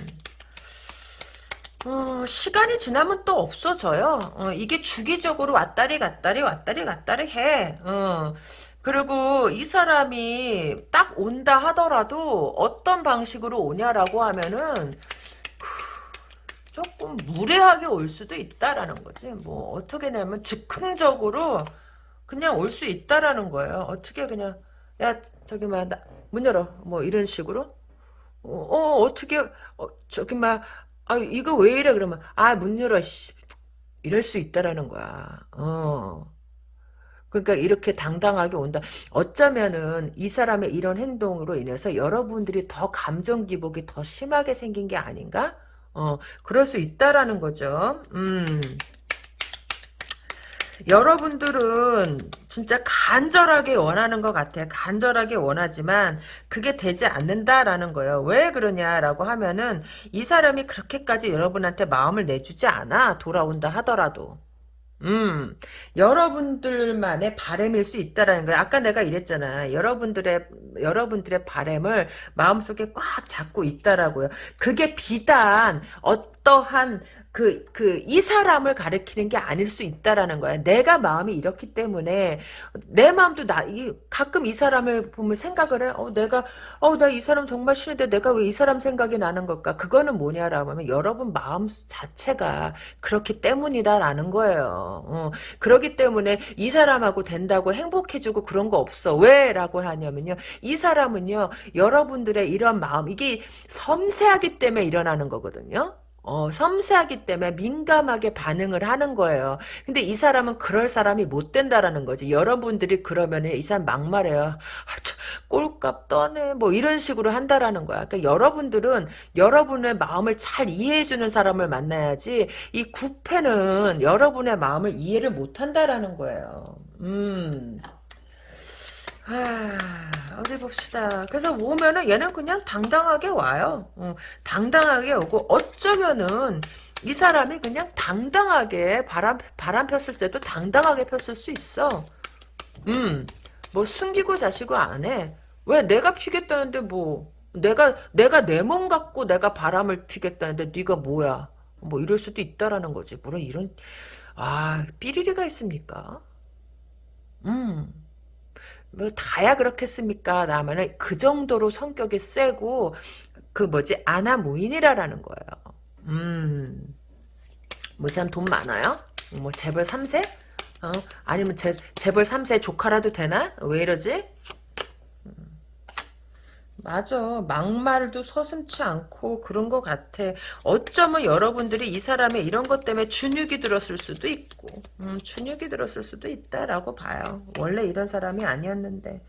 시간이 지나면 또 없어져요. 이게 주기적으로 왔다리 갔다리 왔다리 갔다리 해. 그리고 이 사람이 딱 온다 하더라도 어떤 방식으로 오냐라고 하면은 조금 무례하게 올 수도 있다라는 거지. 뭐 어떻게 되면 즉흥적으로 그냥 올 수 있다라는 거예요. 어떻게 그냥 야 저기 문 열어 뭐 이런 식으로 어떻게 저기 이거 왜 이래 그러면 문 열어 씨 이럴 수 있다라는 거야. 그러니까 이렇게 당당하게 온다. 어쩌면은 이 사람의 이런 행동으로 인해서 여러분들이 더 감정 기복이 더 심하게 생긴 게 아닌가? 그럴 수 있다라는 거죠. 여러분들은 진짜 간절하게 원하는 것 같아. 간절하게 원하지만 그게 되지 않는다라는 거예요. 왜 그러냐라고 하면은 이 사람이 그렇게까지 여러분한테 마음을 내주지 않아. 돌아온다 하더라도. 여러분들만의 바램일 수 있다라는 거예요. 아까 내가 이랬잖아. 여러분들의 바램을 마음속에 꽉 잡고 있다라고요. 그게 비단 어떠한 이 사람을 가리키는 게 아닐 수 있다라는 거야. 내가 마음이 이렇기 때문에, 내 마음도 가끔 이 사람을 보면 생각을 해. 나 이 사람 정말 싫은데 내가 왜 이 사람 생각이 나는 걸까? 그거는 뭐냐라고 하면 여러분 마음 자체가 그렇기 때문이다라는 거예요. 그렇기 때문에 이 사람하고 된다고 행복해지고 그런 거 없어. 왜? 라고 하냐면요. 이 사람은요, 여러분들의 이런 마음, 이게 섬세하기 때문에 일어나는 거거든요. 섬세하기 때문에 민감하게 반응을 하는 거예요. 근데 이 사람은 그럴 사람이 못 된다라는 거지. 여러분들이 그러면 이 사람 막말해요. 꼴값 떠네. 뭐 이런 식으로 한다라는 거야. 그러니까 여러분들은 여러분의 마음을 잘 이해해주는 사람을 만나야지 이 구패는 여러분의 마음을 이해를 못 한다라는 거예요. 어디 봅시다. 그래서 오면은 얘는 그냥 당당하게 와요. 당당하게 오고 어쩌면은 이 사람이 그냥 당당하게 바람 폈을 때도 당당하게 폈을 수 있어. 뭐 숨기고 자시고 안 해. 왜 내가 피겠다는데 뭐 내가 내 몸 갖고 내가 바람을 피겠다는데 네가 뭐야? 뭐 이럴 수도 있다라는 거지. 물론 이런 삐리리가 있습니까? 음. 뭐 다야 그렇겠습니까? 라면은 그 정도로 성격이 세고 그 뭐지 아나무인이라라는 거예요. 뭐 이 사람 돈 많아요? 뭐 재벌 3세? 아니면 재벌 3세 조카라도 되나? 왜 이러지? 맞아. 막말도 서슴치 않고 그런 것 같아. 어쩌면 여러분들이 이 사람의 이런 것 때문에 준육이 들었을 수도 있고, 준육이 들었을 수도 있다라고 봐요. 원래 이런 사람이 아니었는데.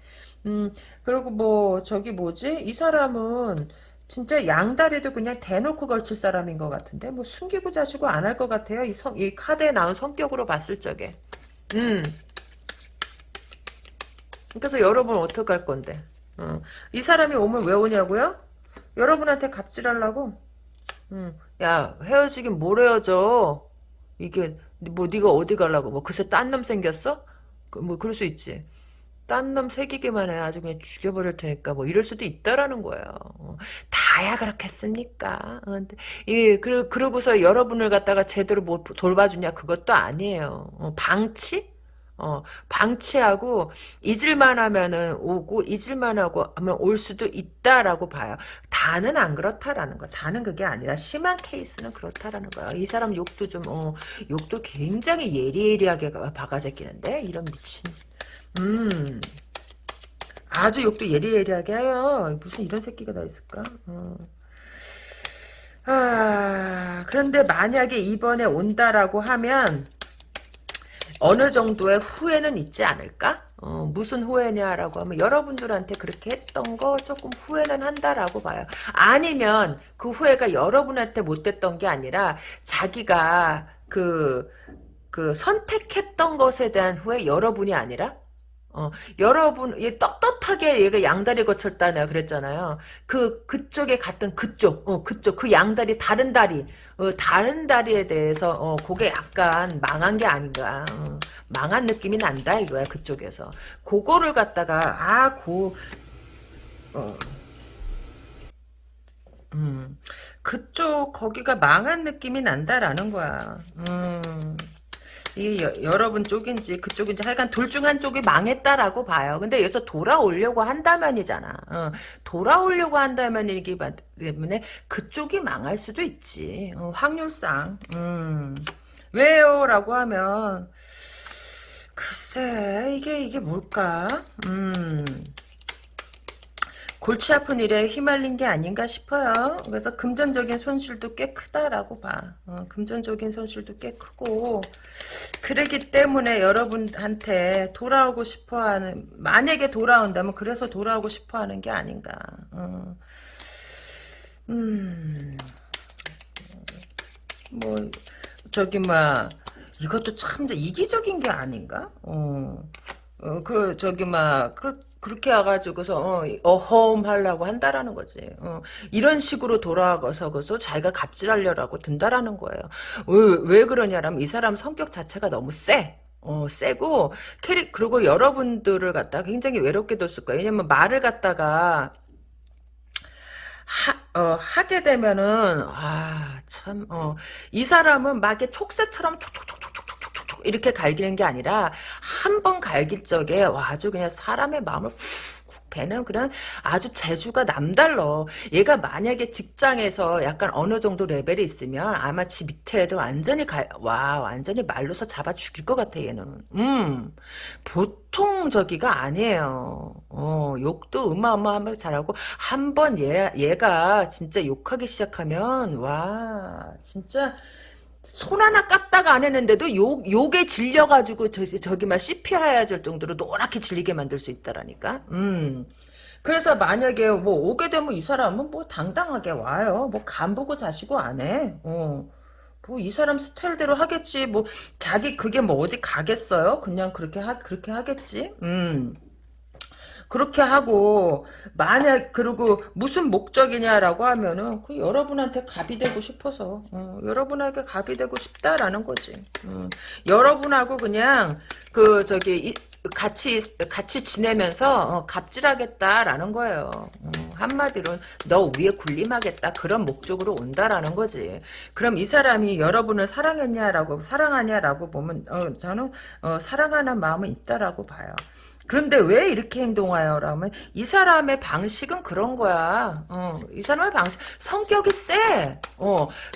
그리고 뭐, 저기 뭐지? 이 사람은 진짜 양다리도 그냥 대놓고 걸칠 사람인 것 같은데, 뭐 숨기고 자시고 안 할 것 같아요. 이 카드에 나온 성격으로 봤을 적에. 음. 그래서 여러분 어떡할 건데? 이 사람이 오면 왜 오냐고요? 여러분한테 갑질하려고. 야, 헤어지긴 뭘 헤어져? 이게 뭐 네가 어디 가려고? 뭐 그새 딴 놈 생겼어? 뭐 그럴 수 있지. 딴 놈 새기기만 해. 아주 그냥 죽여버릴 테니까 뭐 이럴 수도 있다라는 거예요. 다야 그렇겠습니까? 근데 그러고서 여러분을 갖다가 제대로 뭐 돌봐주냐 그것도 아니에요. 방치? 방치하고 잊을만 하면은 오고 잊을만 하고 하면 올 수도 있다라고 봐요. 다는 안 그렇다라는 거. 다는 그게 아니라 심한 케이스는 그렇다라는 거야. 이 사람 욕도 좀 욕도 굉장히 예리예리하게 박아제끼는데 이런 미친. 음. 아주 욕도 예리예리하게 해요. 무슨 이런 새끼가 다 있을까? 그런데 만약에 이번에 온다라고 하면 어느 정도의 후회는 있지 않을까? 무슨 후회냐라고 하면 여러분들한테 그렇게 했던 거 조금 후회는 한다라고 봐요. 아니면 그 후회가 여러분한테 못됐던 게 아니라 자기가 그 선택했던 것에 대한 후회 여러분이 아니라 여러분, 얘 떳떳하게 얘가 양다리 거쳤다 내가 그랬잖아요. 그쪽에 갔던 그쪽, 그 양다리, 다른 다리에 대해서, 그게 약간 망한 게 아닌가. 망한 느낌이 난다, 이거야, 그쪽에서. 그거를 갖다가, 어, 거기가 망한 느낌이 난다라는 거야. 이 여러분 쪽인지 그쪽인지 하여간 둘 중 한쪽이 망했다라고 봐요. 근데 여기서 돌아오려고 한다면이잖아. 돌아오려고 한다면이기 때문에 그쪽이 망할 수도 있지. 확률상. 왜요? 라고 하면 글쎄 이게 뭘까? 골치 아픈 일에 휘말린 게 아닌가 싶어요. 그래서 금전적인 손실도 꽤 크다라고 봐. 금전적인 손실도 꽤 크고 그러기 때문에 여러분한테 돌아오고 싶어하는 만약에 돌아온다면 그래서 돌아오고 싶어하는 게 아닌가. 뭐 저기 막 이것도 참 이기적인 게 아닌가? 저기 막 그렇게 와가지고서 어허움 하려고 한다라는 거지. 이런 식으로 돌아가서 자기가 갑질하려고 든다라는 거예요. 왜 그러냐라면 이 사람 성격 자체가 너무 세. 세고 그리고 여러분들을 갖다가 굉장히 외롭게 뒀을 거예요. 왜냐면 말을 갖다가 하게 되면은 참 이 사람은 막 이렇게 촉새처럼 촉촉촉촉촉촉촉 이렇게 갈기는 게 아니라 한 번 갈길 적에 아주 그냥 사람의 마음을 훅훅 배는 그런 아주 재주가 남달러. 얘가 만약에 직장에서 약간 어느 정도 레벨이 있으면 아마 지 밑에 애들 완전히 말로서 잡아 죽일 것 같아 얘는. 보통 저기가 아니에요. 욕도 어마어마하게 잘하고 한 번 얘가 진짜 욕하기 시작하면 와 진짜 손 하나 깠다가 안 했는데도 욕에 질려가지고 저기 막 CPR 해야 될 정도로 노랗게 질리게 만들 수 있다라니까. 그래서 만약에 뭐 오게 되면 이 사람은 뭐 당당하게 와요. 뭐 간보고 자시고 안 해. 뭐 이 사람 스타일대로 하겠지. 뭐 자기 그게 뭐 어디 가겠어요? 그냥 그렇게 하겠지. 그렇게 하고 그리고 무슨 목적이냐라고 하면은 그 여러분한테 갑이 되고 싶어서 여러분에게 갑이 되고 싶다라는 거지. 여러분하고 그냥 같이 지내면서 갑질하겠다라는 거예요. 한마디로 너 위에 군림하겠다 그런 목적으로 온다라는 거지. 그럼 이 사람이 여러분을 사랑하냐라고 보면 저는 사랑하는 마음은 있다라고 봐요. 그런데 왜 이렇게 행동하여? 라면 이 사람의 방식은 그런 거야. 이 사람의 성격이 세.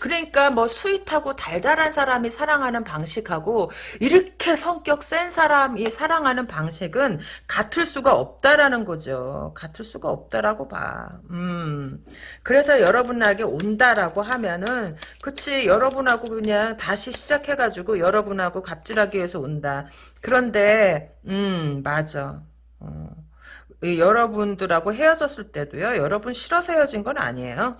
그러니까 뭐 스윗하고 달달한 사람이 사랑하는 방식하고 이렇게 성격 센 사람이 사랑하는 방식은 같을 수가 없다라는 거죠. 같을 수가 없다라고 봐. 그래서 여러분에게 온다라고 하면은 그치 여러분하고 그냥 다시 시작해가지고 여러분하고 갑질하기 위해서 온다. 그런데 맞아. 여러분들하고 헤어졌을 때도요. 여러분 싫어서 헤어진 건 아니에요.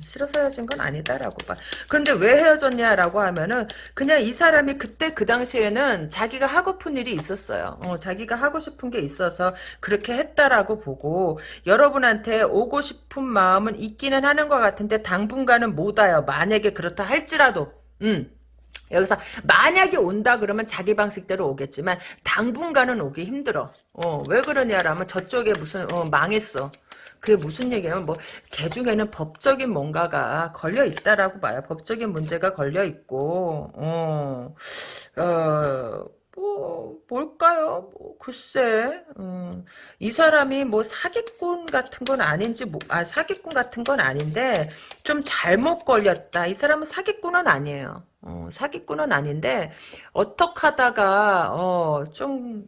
싫어서 헤어진 건 아니다라고 봐. 그런데 왜 헤어졌냐라고 하면은 그냥 이 사람이 그때 그 당시에는 자기가 하고픈 일이 있었어요. 자기가 하고 싶은 게 있어서 그렇게 했다라고 보고 여러분한테 오고 싶은 마음은 있기는 하는 것 같은데 당분간은 못 와요. 만약에 그렇다 할지라도. 여기서 만약에 온다 그러면 자기 방식대로 오겠지만 당분간은 오기 힘들어. 왜 그러냐라면 저쪽에 무슨 망했어. 그게 무슨 얘기냐면 뭐 개 중에는 법적인 뭔가가 걸려 있다라고 봐요. 법적인 문제가 걸려 있고 뭐 뭘까요? 뭐 글쎄 이 사람이 뭐 사기꾼 같은 건 아닌지 사기꾼 같은 건 아닌데 좀 잘못 걸렸다. 이 사람은 사기꾼은 아니에요. 사기꾼은 아닌데 어떻게 하다가 좀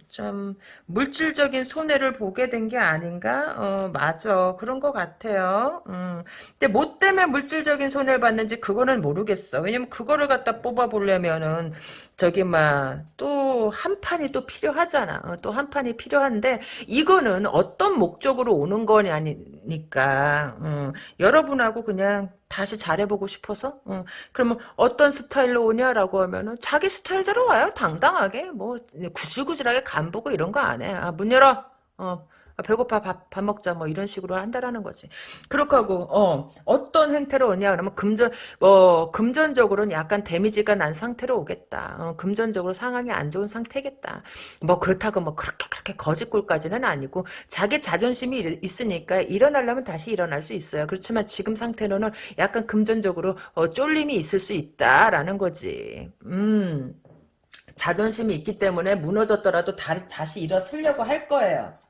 물질적인 손해를 보게 된 게 아닌가? 맞아. 그런 것 같아요. 근데 뭐 때문에 물질적인 손해를 받는지 그거는 모르겠어. 왜냐면 그거를 갖다 뽑아보려면은 저기 막 또 한 판이 또 필요하잖아. 또 한 판이 필요한데 이거는 어떤 목적으로 오는 거냐니까. 여러분하고 그냥 다시 잘해보고 싶어서. 그러면 어떤 스타일로 오냐라고 하면은 자기 스타일대로 와요. 당당하게 뭐 구질구질하게 간 보고 이런 거 안 해. 문 열어. 배고파 밥 먹자 뭐 이런 식으로 한다라는 거지. 그렇게 하고 어떤 행태로 오냐 그러면 금전적으로는 약간 데미지가 난 상태로 오겠다. 금전적으로 상황이 안 좋은 상태겠다. 뭐 그렇다고 뭐 그렇게 거짓골까지는 아니고 자기 자존심이 있으니까 일어나려면 다시 일어날 수 있어요. 그렇지만 지금 상태로는 약간 금전적으로 쫄림이 있을 수 있다라는 거지. 자존심이 있기 때문에 무너졌더라도 다시 일어서려고 할 거예요.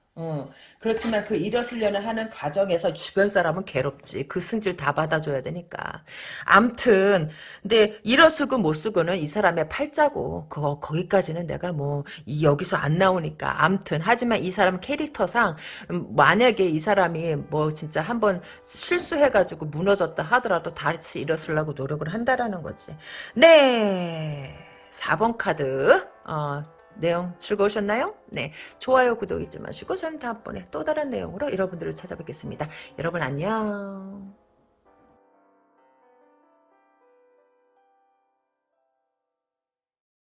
그렇지만 그 일어서려는 하는 과정에서 주변 사람은 괴롭지. 그 승질 다 받아줘야 되니까. 암튼, 근데 일어서고 못 쓰고는 이 사람의 팔자고, 거기까지는 내가 뭐, 여기서 안 나오니까. 암튼, 하지만 이 사람 캐릭터상, 만약에 이 사람이 뭐 진짜 한번 실수해가지고 무너졌다 하더라도 다시 일어서려고 노력을 한다라는 거지. 네. 4번 카드, 내용 즐거우셨나요? 네. 좋아요, 구독 잊지 마시고 저는 다음번에 또 다른 내용으로 여러분들을 찾아뵙겠습니다. 여러분 안녕.